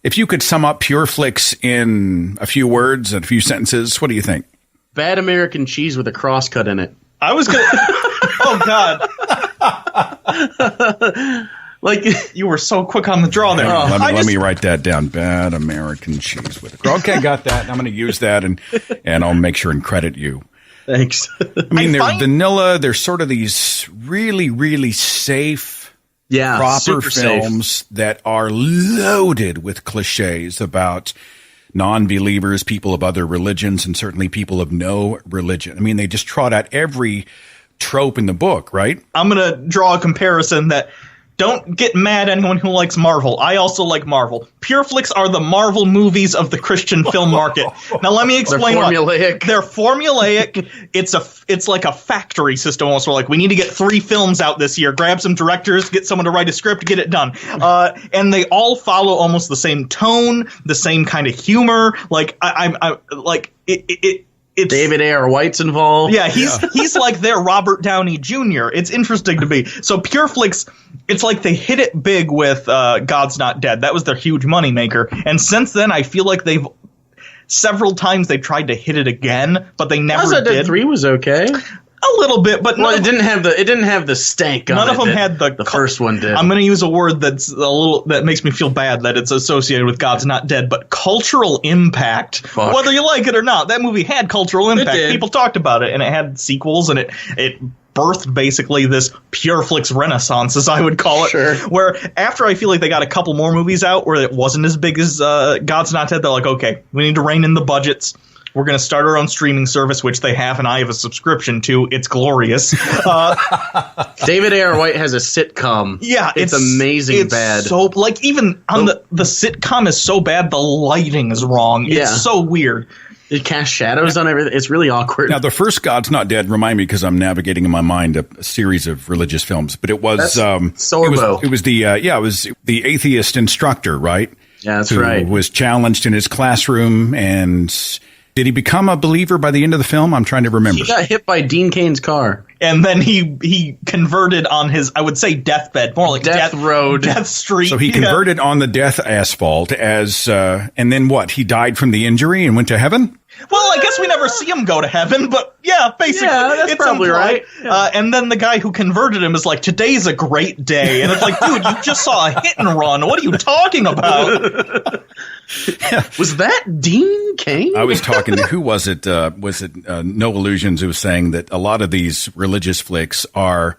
If you could sum up Pureflix in a few words and a few sentences, what do you think? Bad American cheese with a cross cut in it. I was going to... Oh, God. Like, you were so quick on the draw there. Let me write that down. Bad American cheese with a... Okay, got that. I'm going to use that, and I'll make sure and credit you. Thanks. I mean, they're vanilla. They're sort of these really, really safe, proper films that are loaded with cliches about non-believers, people of other religions, and certainly people of no religion. I mean, they just trot out every trope in the book, right? I'm going to draw a comparison that... Don't get mad at anyone who likes Marvel. I also like Marvel. Pureflix are the Marvel movies of the Christian film market. Now let me explain. They're formulaic. They're formulaic. It's like a factory system almost. We're like, we need to get 3 films out this year. Grab some directors, get someone to write a script, get it done. And they all follow almost the same tone, the same kind of humor. Like I'm like it. It's, David A.R. White's involved. Yeah, he's like their Robert Downey Jr. It's interesting to me. So Pureflix, it's like they hit it big with God's Not Dead. That was their huge moneymaker. And since then, I feel like several times they've tried to hit it again, but they never did. God's Not Dead 3 was okay. A little bit, but it didn't have the stank on it. None of them had the first one did. I'm going to use a word that makes me feel bad that it's associated with God's Not Dead, but cultural impact. Fuck. Whether you like it or not, that movie had cultural impact. People talked about it, and it had sequels, and it birthed basically this Pureflix renaissance, as I would call it. Sure. Where after I feel like they got a couple more movies out where it wasn't as big as God's Not Dead, they're like, okay, we need to rein in the budgets. We're going to start our own streaming service, which they have, and I have a subscription to. It's glorious. David A.R. White has a sitcom. Yeah, it's amazing. It's bad. So like even on the sitcom is so bad, the lighting is wrong. It's so weird. It casts shadows on everything. It's really awkward. Now, the first God's Not Dead, remind me, because I'm navigating in my mind a series of religious films, but it was Sorbo. It was the atheist instructor, right? Yeah, that's who right. Was challenged in his classroom, and did he become a believer by the end of the film? I'm trying to remember. He got hit by Dean Cain's car. And then he converted on his, I would say, deathbed, more like Death Road. Death Street. So he converted on the death asphalt and then what? He died from the injury and went to heaven? Well, I guess we never see him go to heaven, but yeah, basically. Yeah, that's probably right. Yeah. And then the guy who converted him is like, today's a great day. And it's like, dude, you just saw a hit and run. What are you talking about? Was that Dean Cain? I was talking to, who was it? No Illusions, who was saying that a lot of these religious flicks are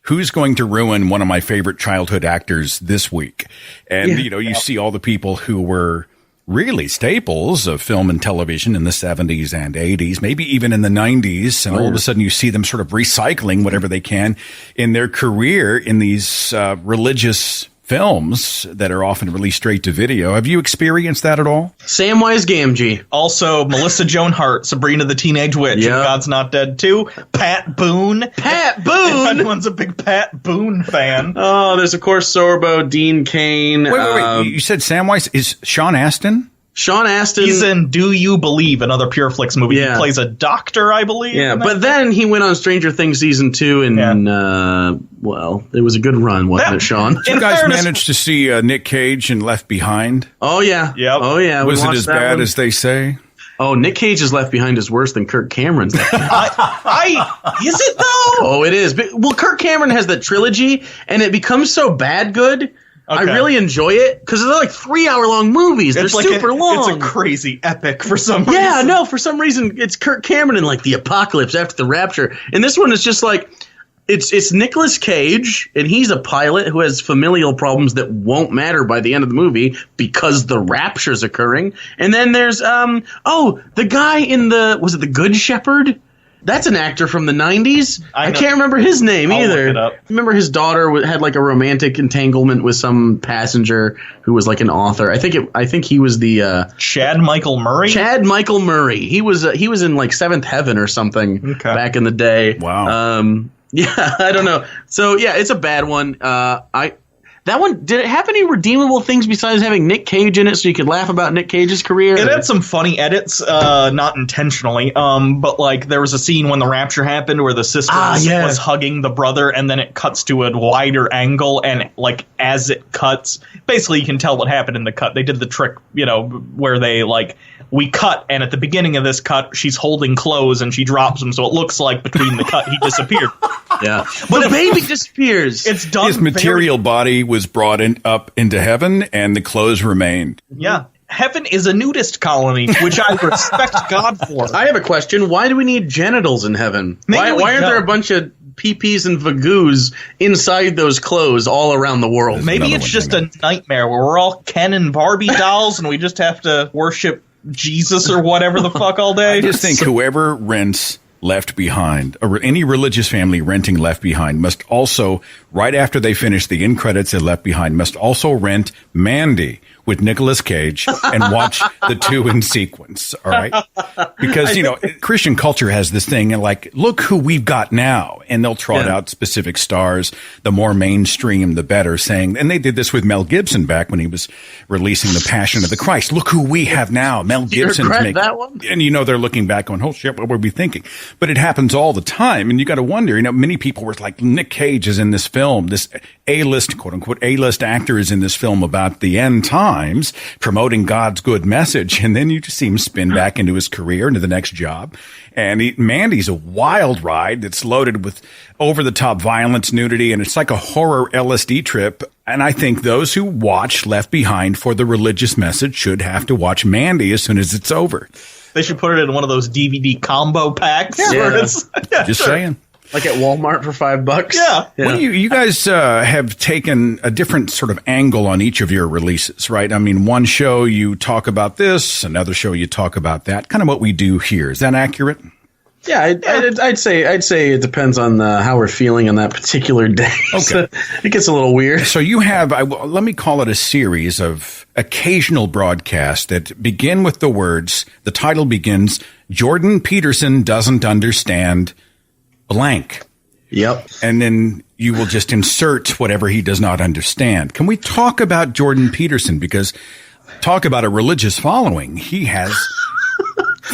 who's going to ruin one of my favorite childhood actors this week. And, you see all the people who were really staples of film and television in the 70s and 80s, maybe even in the 90s. And all of a sudden you see them sort of recycling whatever they can in their career in these religious films that are often released straight to video. Have you experienced that at all? Samwise Gamgee. Also, Melissa Joan Hart, Sabrina the Teenage Witch, and God's Not Dead 2. Pat Boone. Pat Boone! If anyone's a big Pat Boone fan. Oh, there's, of course, Sorbo, Dean Cain. Wait. You said Samwise. Is Sean Astin? Sean Astin. He's in Do You Believe, another Pureflix movie. Yeah. He plays a doctor, I believe. Yeah, but then he went on Stranger Things Season 2, and, well, it was a good run, wasn't it, Sean? Did you guys manage to see Nick Cage in Left Behind? Oh, yeah. Yep. Oh, yeah. Was it as bad as they say? Oh, Nick Cage's Left Behind is worse than Kirk Cameron's Left Behind. Is it, though? Oh, it is. Well, Kirk Cameron has the trilogy, and it becomes so bad good. Okay. I really enjoy it because they're like 3-hour-long movies. They're like super long. It's a crazy epic for some reason. Yeah, no, for some reason it's Kirk Cameron in like the apocalypse after the rapture. And this one is just like It's Nicolas Cage, and he's a pilot who has familial problems that won't matter by the end of the movie because the rapture's occurring. And then there's the guy in was it The Good Shepherd? That's an actor from the 90s. I can't remember his name either. Look it up. Remember his daughter had like a romantic entanglement with some passenger who was like an author. I think he was the Chad Michael Murray. Chad Michael Murray. He was in like Seventh Heaven or something back in the day. Wow. Yeah, I don't know. So yeah, it's a bad one. That one, did it have any redeemable things besides having Nick Cage in it so you could laugh about Nick Cage's career? It had some funny edits, not intentionally, but like there was a scene when the rapture happened where the sister was hugging the brother, and then it cuts to a wider angle, and like as it cuts, basically you can tell what happened in the cut. They did the trick, where they we cut, and at the beginning of this cut, she's holding clothes and she drops them, so it looks like between the cut he disappeared. Yeah, but the baby disappears. It's done. His material body was brought up into heaven, and the clothes remained. Yeah. Heaven is a nudist colony, which I respect God for. I have a question. Why do we need genitals in heaven? Why aren't there a bunch of peepees and vagoos inside those clothes all around the world? Maybe it's just a nightmare where we're all Ken and Barbie dolls and we just have to worship Jesus or whatever the fuck all day. I just think whoever rents Left Behind, or any religious family renting Left Behind, must also, right after they finish the end credits of Left Behind, must also rent Mandy with Nicolas Cage and watch the two in sequence, all right? Because, Christian culture has this thing, and look who we've got now. And they'll trot out specific stars, the more mainstream, the better, saying, and they did this with Mel Gibson back when he was releasing The Passion of the Christ. Look who we have now. Mel Gibson's making that one? And they're looking back going, oh shit, what were we thinking? But it happens all the time. And you got to wonder, many people were like, Nick Cage is in this film, this A-list, quote unquote, A-list actor is in this film about the end times, promoting God's good message. And then you just see him spin back into his career, into the next job. And Mandy's a wild ride that's loaded with over-the-top violence, nudity, and it's like a horror LSD trip. And I think those who watch Left Behind for the religious message should have to watch Mandy as soon as it's over. They should put it in one of those DVD combo packs. Just saying. Like at Walmart for $5. Yeah. Well, you guys have taken a different sort of angle on each of your releases, right? I mean, one show you talk about this, another show you talk about that. Kind of what we do here. Is that accurate? Yeah, I'd say it depends on how we're feeling on that particular day. Okay. So it gets a little weird. So you have, let me call it a series of occasional broadcasts that begin with the words, the title begins, Jordan Peterson doesn't understand blank. Yep. And then you will just insert whatever he does not understand. Can we talk about Jordan Peterson? Because talk about a religious following. He has...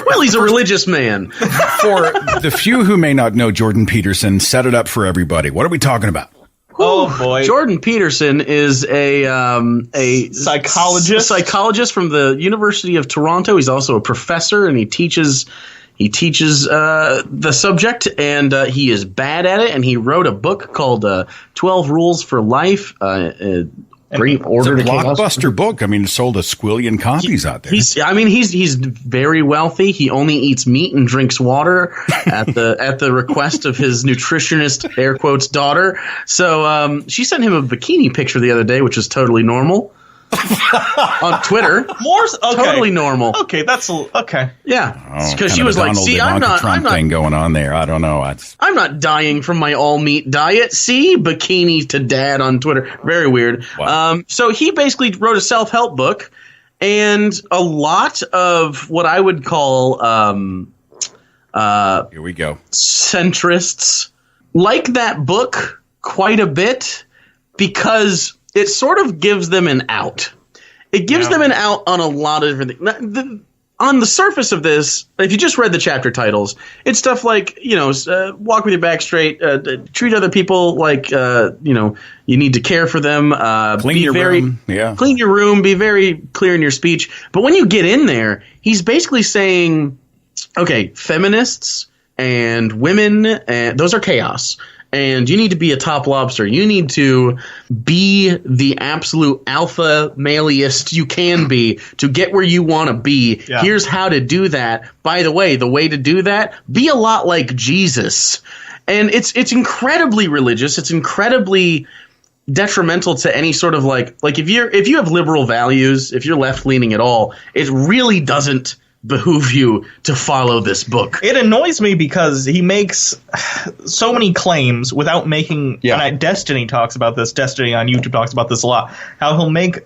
Well, he's a religious man. For the few who may not know Jordan Peterson, set it up for everybody. What are we talking about? Oh, boy. Jordan Peterson is a psychologist from the University of Toronto. He's also a professor, and he teaches the subject, and he is bad at it. And he wrote a book called 12 Rules for Life. Bring order it's a to blockbuster chaos. book. I mean, it sold a squillion copies out there. He's very wealthy. He only eats meat and drinks water at the request of his nutritionist, air quotes, daughter. So she sent him a bikini picture the other day, which is totally normal. On Twitter, totally normal. Okay, that's okay. Yeah, because she was like, "See, I'm not thing going on there. I don't know. I'm not dying from my all meat diet. See, bikini to dad on Twitter. Very weird." Wow. So he basically wrote a self-help book, and a lot of what I would call here we go, centrists like that book quite a bit because it sort of gives them an out. It gives them an out on a lot of different things. On the surface of this, if you just read the chapter titles, it's stuff like, walk with your back straight, treat other people like, you need to care for them. Clean your room. Yeah. Clean your room. Be very clear in your speech. But when you get in there, he's basically saying, okay, feminists and women, those are chaos. And you need to be a top lobster. You need to be the absolute alpha maleist you can be to get where you want to be. Yeah. Here's how to do that. By the way to do that, be a lot like Jesus. And it's incredibly religious. It's incredibly detrimental to any sort of like if you have liberal values, if you're left leaning at all, it really doesn't behoove you to follow this book. It annoys me because he makes so many claims without making. And Destiny talks about this. Destiny on YouTube talks about this a lot. How he'll make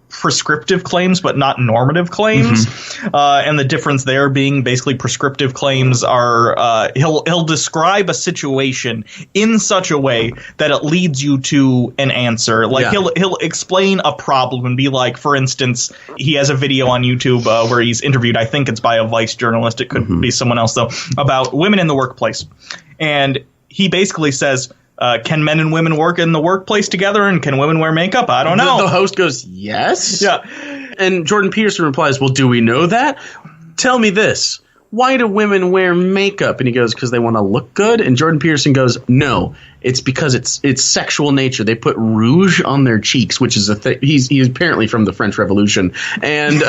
prescriptive claims but not normative claims, and the difference there being basically prescriptive claims are he'll describe a situation in such a way that it leads you to an answer. Like he'll explain a problem and be like, for instance, he has a video on YouTube where he's interviewed, I think it's by a Vice journalist, it could be someone else though, about women in the workplace, and he basically says, can men and women work in the workplace together, and can women wear makeup? I don't know. The host goes, yes. Yeah. And Jordan Peterson replies, well, do we know that? Tell me this. Why do women wear makeup? And he goes, because they want to look good. And Jordan Peterson goes, no, it's because it's sexual nature. They put rouge on their cheeks, which is a thing. He's apparently from the French Revolution. And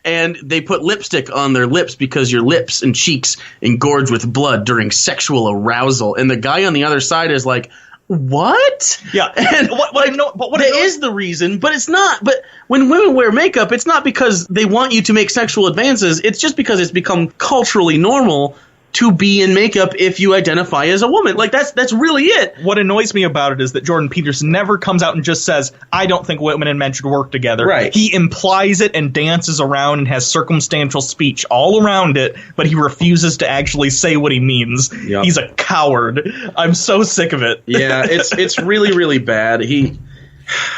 and they put lipstick on their lips because your lips and cheeks engorge with blood during sexual arousal. And the guy on the other side is like, what? Yeah. And that is the reason, but it's not. But when women wear makeup, it's not because they want you to make sexual advances. It's just because it's become culturally normal to be in makeup if you identify as a woman. Like, that's really it. What annoys me about it is that Jordan Peterson never comes out and just says, I don't think women and men should work together. Right. He implies it and dances around and has circumstantial speech all around it, but he refuses to actually say what he means. Yep. He's a coward. I'm so sick of it. Yeah, it's really, really bad.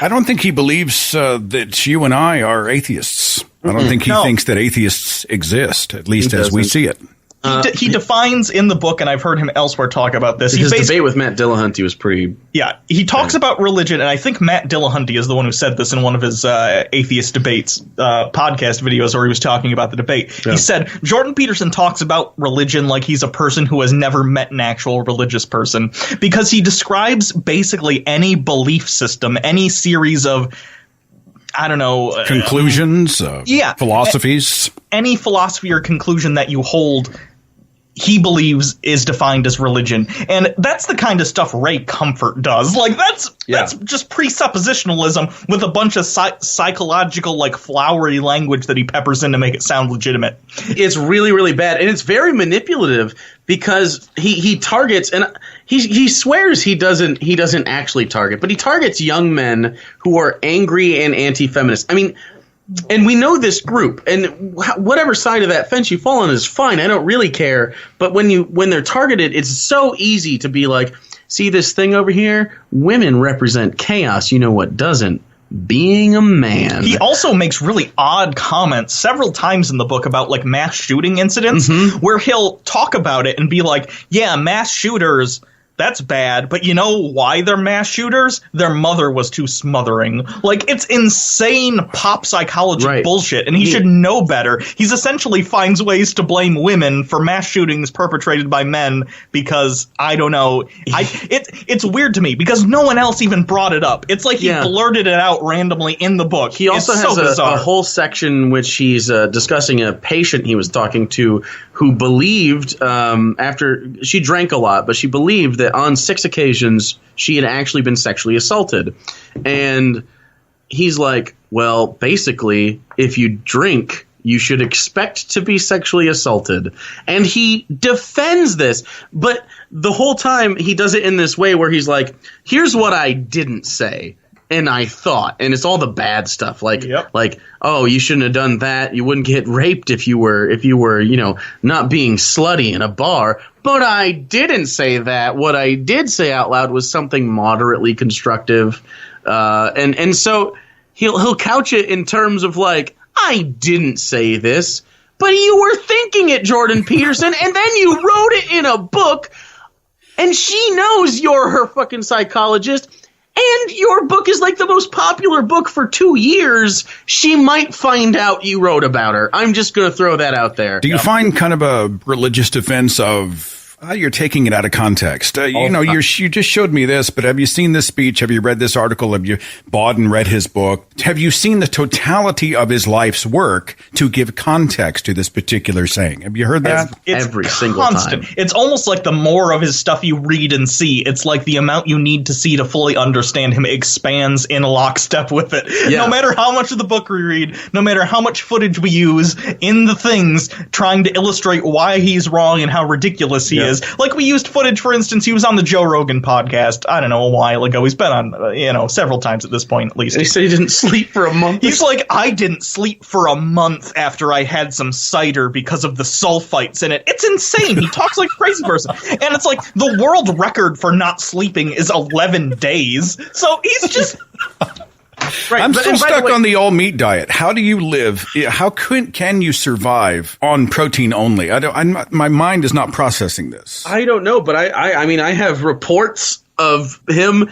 I don't think he believes that you and I are atheists. I don't think he thinks that atheists exist, at least as we see it. He defines in the book, and I've heard him elsewhere talk about this. His debate with Matt Dillahunty was pretty... Yeah, he talks about religion, and I think Matt Dillahunty is the one who said this in one of his atheist debates podcast videos where he was talking about the debate. Yeah. He said, Jordan Peterson talks about religion like he's a person who has never met an actual religious person, because he describes basically any belief system, any series of... I don't know. Conclusions? Philosophies? Any philosophy or conclusion that you hold, he believes is defined as religion. And that's the kind of stuff Ray Comfort does. Like, that's just presuppositionalism with a bunch of psychological, like, flowery language that he peppers in to make it sound legitimate. It's really, really bad. And it's very manipulative because he targets, and he swears he doesn't actually target, but he targets young men who are angry and anti-feminist. I mean, and we know this group, and whatever side of that fence you fall on is fine. I don't really care. But when they're targeted, it's so easy to be like, see this thing over here? Women represent chaos. You know what doesn't? Being a man. He also makes really odd comments several times in the book about like mass shooting incidents where he'll talk about it and be like, yeah, mass shooters, that's bad, but you know why they're mass shooters? Their mother was too smothering. Like, it's insane pop psychology bullshit, and he should know better. He's essentially finds ways to blame women for mass shootings perpetrated by men because, I don't know, it's weird to me because no one else even brought it up. It's like he blurted it out randomly in the book. He also has a whole section which he's discussing a patient he was talking to who believed, after she drank a lot, but she believed that on 6 occasions she had actually been sexually assaulted. And he's like, well, basically, if you drink, you should expect to be sexually assaulted. And he defends this, but the whole time he does it in this way where he's like, here's what I didn't say. And I thought, and it's all the bad stuff, like, oh, you shouldn't have done that. You wouldn't get raped if you were, you know, not being slutty in a bar. But I didn't say that. What I did say out loud was something moderately constructive, and so he'll couch it in terms of like, I didn't say this, but you were thinking it, Jordan Peterson, and then you wrote it in a book, and she knows you're her fucking psychologist. And your book is like the most popular book for 2 years. She might find out you wrote about her. I'm just going to throw that out there. Do you find kind of a religious defense of You're taking it out of context. You just showed me this, but have you seen this speech? Have you read this article? Have you bought and read his book? Have you seen the totality of his life's work to give context to this particular saying? Have you heard that? It's every constant. single time. It's almost like the more of his stuff you read and see, it's like the amount you need to see to fully understand him expands in lockstep with it. Yeah. No matter how much of the book we read, no matter how much footage we use in the things trying to illustrate why he's wrong and how ridiculous he is. Like we used footage, for instance, he was on the Joe Rogan podcast, I don't know, a while ago. He's been on, several times at this point, at least. And he said he didn't sleep for a month. He's like, I didn't sleep for a month after I had some cider because of the sulfites in it. It's insane. He talks like a crazy person. And it's like the world record for not sleeping is 11 days. So he's just... Right, I'm still stuck on the all meat diet. How do you live? How can you survive on protein only? My mind is not processing this. I don't know, but I mean, I have reports of him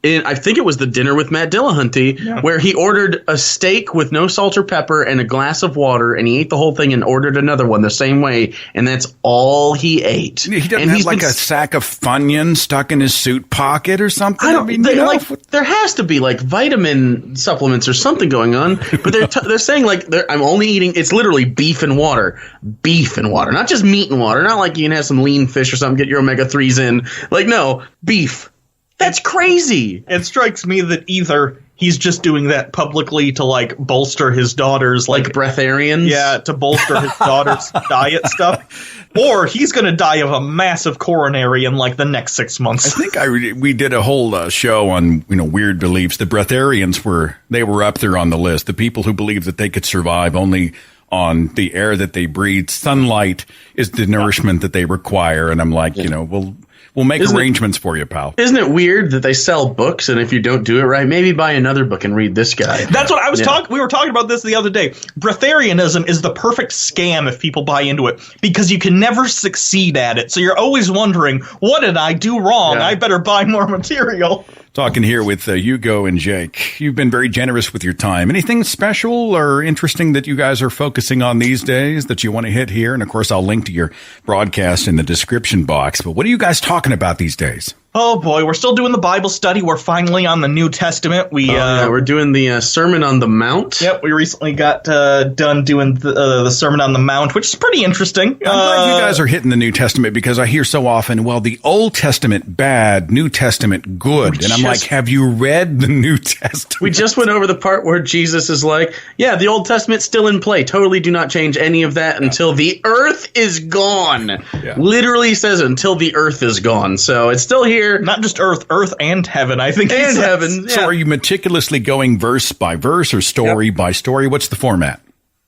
in, I think it was the Dinner with Matt Dillahunty, where he ordered a steak with no salt or pepper and a glass of water, and he ate the whole thing and ordered another one the same way, and that's all he ate. He doesn't have like a sack of Funyuns stuck in his suit pocket or something? There has to be like vitamin supplements or something going on, but they're saying like I'm only eating, it's literally beef and water, not just meat and water, not like you can have some lean fish or something, get your omega-3s in, like no, beef. That's crazy. It strikes me that either he's just doing that publicly to like bolster his daughter's like breatharians. Yeah, to bolster his daughter's diet stuff. Or he's going to die of a massive coronary in like the next 6 months. I think we did a whole show on weird beliefs. The breatharians were up there on the list. The people who believe that they could survive only on the air that they breathe. Sunlight is the nourishment that they require. And I'm like, we'll make arrangements for you, pal. Isn't it weird that they sell books, and if you don't do it right, maybe buy another book and read this guy? That's what I was talking. We were talking about this the other day. Breatharianism is the perfect scam if people buy into it, because you can never succeed at it. So you're always wondering, what did I do wrong? I better buy more material. Talking here with Hugo and Jake. You've been very generous with your time. Anything special or interesting that you guys are focusing on these days that you want to hit here? And, of course, I'll link to your broadcast in the description box. But what are you guys talking about these days? Oh, boy, we're still doing the Bible study. We're finally on the New Testament. We're doing the Sermon on the Mount. Yep, we recently got done doing the Sermon on the Mount, which is pretty interesting. I'm glad you guys are hitting the New Testament, because I hear so often, well, the Old Testament bad, New Testament good. And I'm like, have you read the New Testament? We just went over the part where Jesus is like, yeah, the Old Testament's still in play. Totally do not change any of that until the earth is gone. Yeah. Literally says until the earth is gone. So it's still here. Not just earth and heaven, I think. And heaven. So are you meticulously going verse by verse or story by story? What's the format?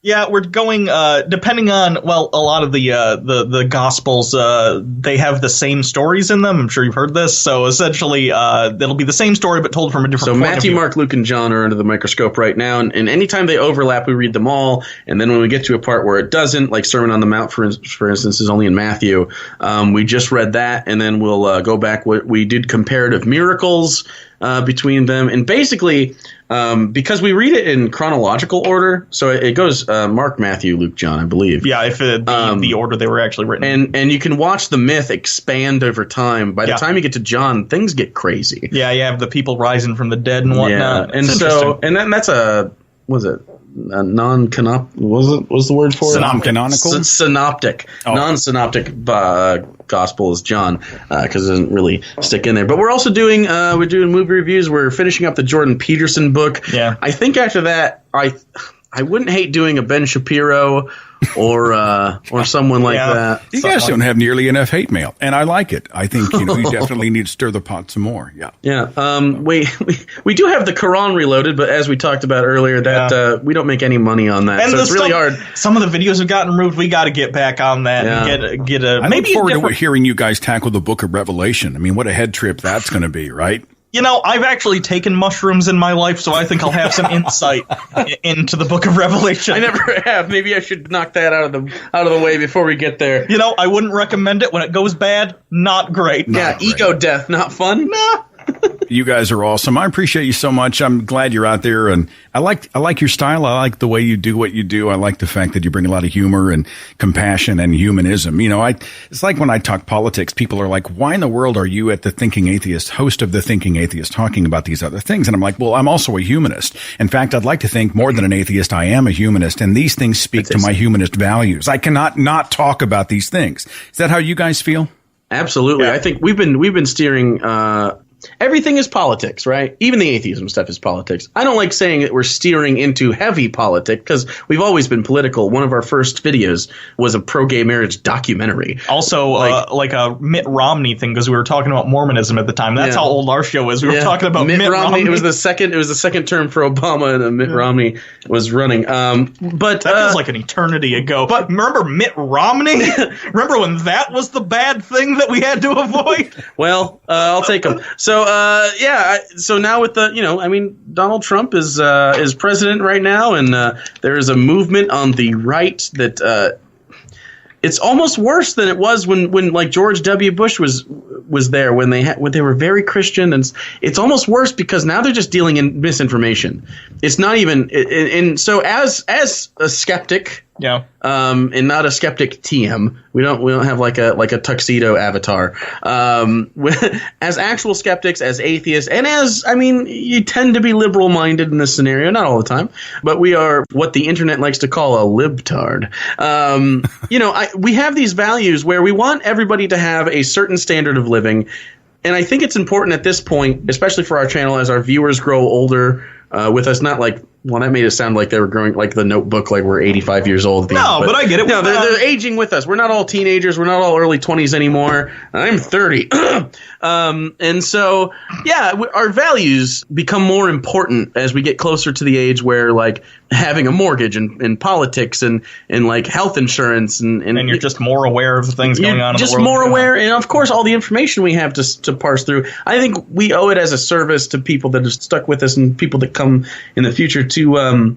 Yeah, we're going depending on, well, a lot of the Gospels, they have the same stories in them. I'm sure you've heard this. So essentially, it'll be the same story but told from a different point of view. So Matthew, Mark, Luke, and John are under the microscope right now, and anytime they overlap, we read them all. And then when we get to a part where it doesn't, like Sermon on the Mount, for instance, is only in Matthew, we just read that, and then we'll go back. We did comparative miracles between them, and basically, because we read it in chronological order, so it goes Mark, Matthew, Luke, John, I believe. Yeah, if the order they were actually written. And you can watch the myth expand over time. By the time you get to John, things get crazy. Yeah, you have the people rising from the dead and whatnot. Yeah. And so, and then that's a non-canonical, what's the word for it? Non-canonical? Synoptic. Oh. Non-synoptic gospel is John, because it doesn't really stick in there. But we're also doing movie reviews. We're finishing up the Jordan Peterson book. Yeah. I think after that, I wouldn't hate doing a Ben Shapiro or someone like that. You guys don't have nearly enough hate mail, and I like it. I think you definitely need to stir the pot some more. Yeah. Yeah. We do have the Quran Reloaded, but as we talked about earlier, that we don't make any money on that, and so it's really hard. Some of the videos have gotten removed. We got to get back on that and get a. I look forward to hearing you guys tackle the Book of Revelation. I mean, what a head trip that's going to be, right? I've actually taken mushrooms in my life, so I think I'll have some insight into the Book of Revelation. I never have. Maybe I should knock that out of the way before we get there. I wouldn't recommend it. When it goes bad, not great. Ego death, not fun. Nah. You guys are awesome. I appreciate you so much. I'm glad you're out there, and I like your style. I like the way you do what you do. I like the fact that you bring a lot of humor and compassion and humanism. You know, it's like when I talk politics, people are like, why in the world are you at the Thinking Atheist, host of the Thinking Atheist, talking about these other things? And I'm like, well, I'm also a humanist. In fact, I'd like to think more than an atheist, I am a humanist, and these things speak to my humanist values. I cannot not talk about these things. Is that how you guys feel? Absolutely. Yeah. I think we've been steering everything is politics, right? Even the atheism stuff is politics. I don't like saying that we're steering into heavy politics because we've always been political. One of our first videos was a pro-gay marriage documentary. Also, like a Mitt Romney thing, because we were talking about Mormonism at the time. That's how old our show is. We were talking about Mitt Romney. It was the second term for Obama, and Mitt Romney was running. But that feels like an eternity ago. But remember Mitt Romney? Remember when that was the bad thing that we had to avoid? Well, I'll take him. So now with Donald Trump is president right now, and there is a movement on the right that it's almost worse than it was when like George W. Bush was there when they were very Christian, and it's almost worse because now they're just dealing in misinformation. It's not even and so as a skeptic. Yeah. And not a skeptic TM. We don't have like a tuxedo avatar. As actual skeptics, as atheists, and you tend to be liberal minded in this scenario, not all the time, but we are what the internet likes to call a libtard. We have these values where we want everybody to have a certain standard of living. And I think it's important at this point, especially for our channel, as our viewers grow older with us, not like, well, that made it sound like they were growing like the Notebook, like we're 85 years old. But I get it. No, they're aging with us. We're not all teenagers. We're not all early 20s anymore. I'm 30. And so, our values become more important as we get closer to the age where, like, having a mortgage and politics and like health insurance and you're just more aware of the things going on in the world. Just more aware, and of course all the information we have to parse through. I think we owe it as a service to people that have stuck with us and people that come in the future to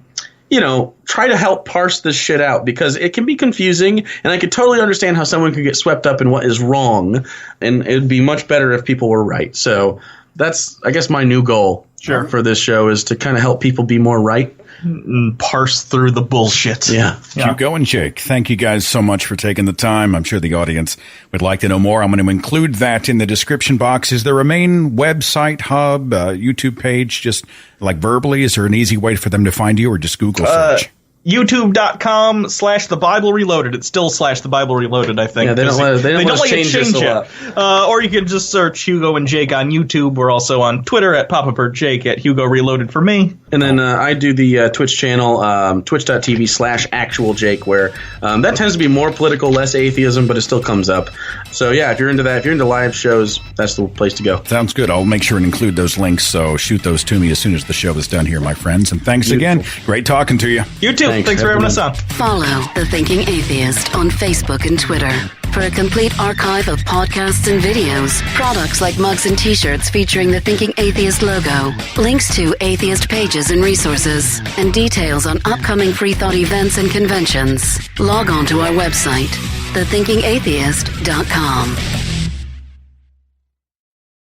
try to help parse this shit out, because it can be confusing, and I could totally understand how someone could get swept up in what is wrong, and it would be much better if people were right. So that's, I guess, my new goal for this show is to kind of help people be more right. And parse through the bullshit. Yeah. Hugo and Jake, thank you guys so much for taking the time. I'm sure the audience would like to know more. I'm going to include that in the description box. Is there a main website, hub, YouTube page, just like verbally? Is there an easy way for them to find you, or just Google search? YouTube.com/The Bible Reloaded. It's still /The Bible Reloaded, I think. Yeah, they don't let us change it. Or you can just search Hugo and Jake on YouTube. We're also on Twitter at PapaBirdJake, at Hugo Reloaded for me. And then I do the Twitch channel, twitch.tv/ActualJake, where that tends to be more political, less atheism, but it still comes up. So yeah, if you're into that, if you're into live shows, that's the place to go. Sounds good. I'll make sure and include those links, so shoot those to me as soon as the show is done here, my friends. And thanks again. Great talking to you. You too. Thanks for having us on. Follow The Thinking Atheist on Facebook and Twitter for a complete archive of podcasts and videos, products like mugs and t-shirts featuring the Thinking Atheist logo, links to atheist pages and resources, and details on upcoming free thought events and conventions. Log on to our website, thethinkingatheist.com.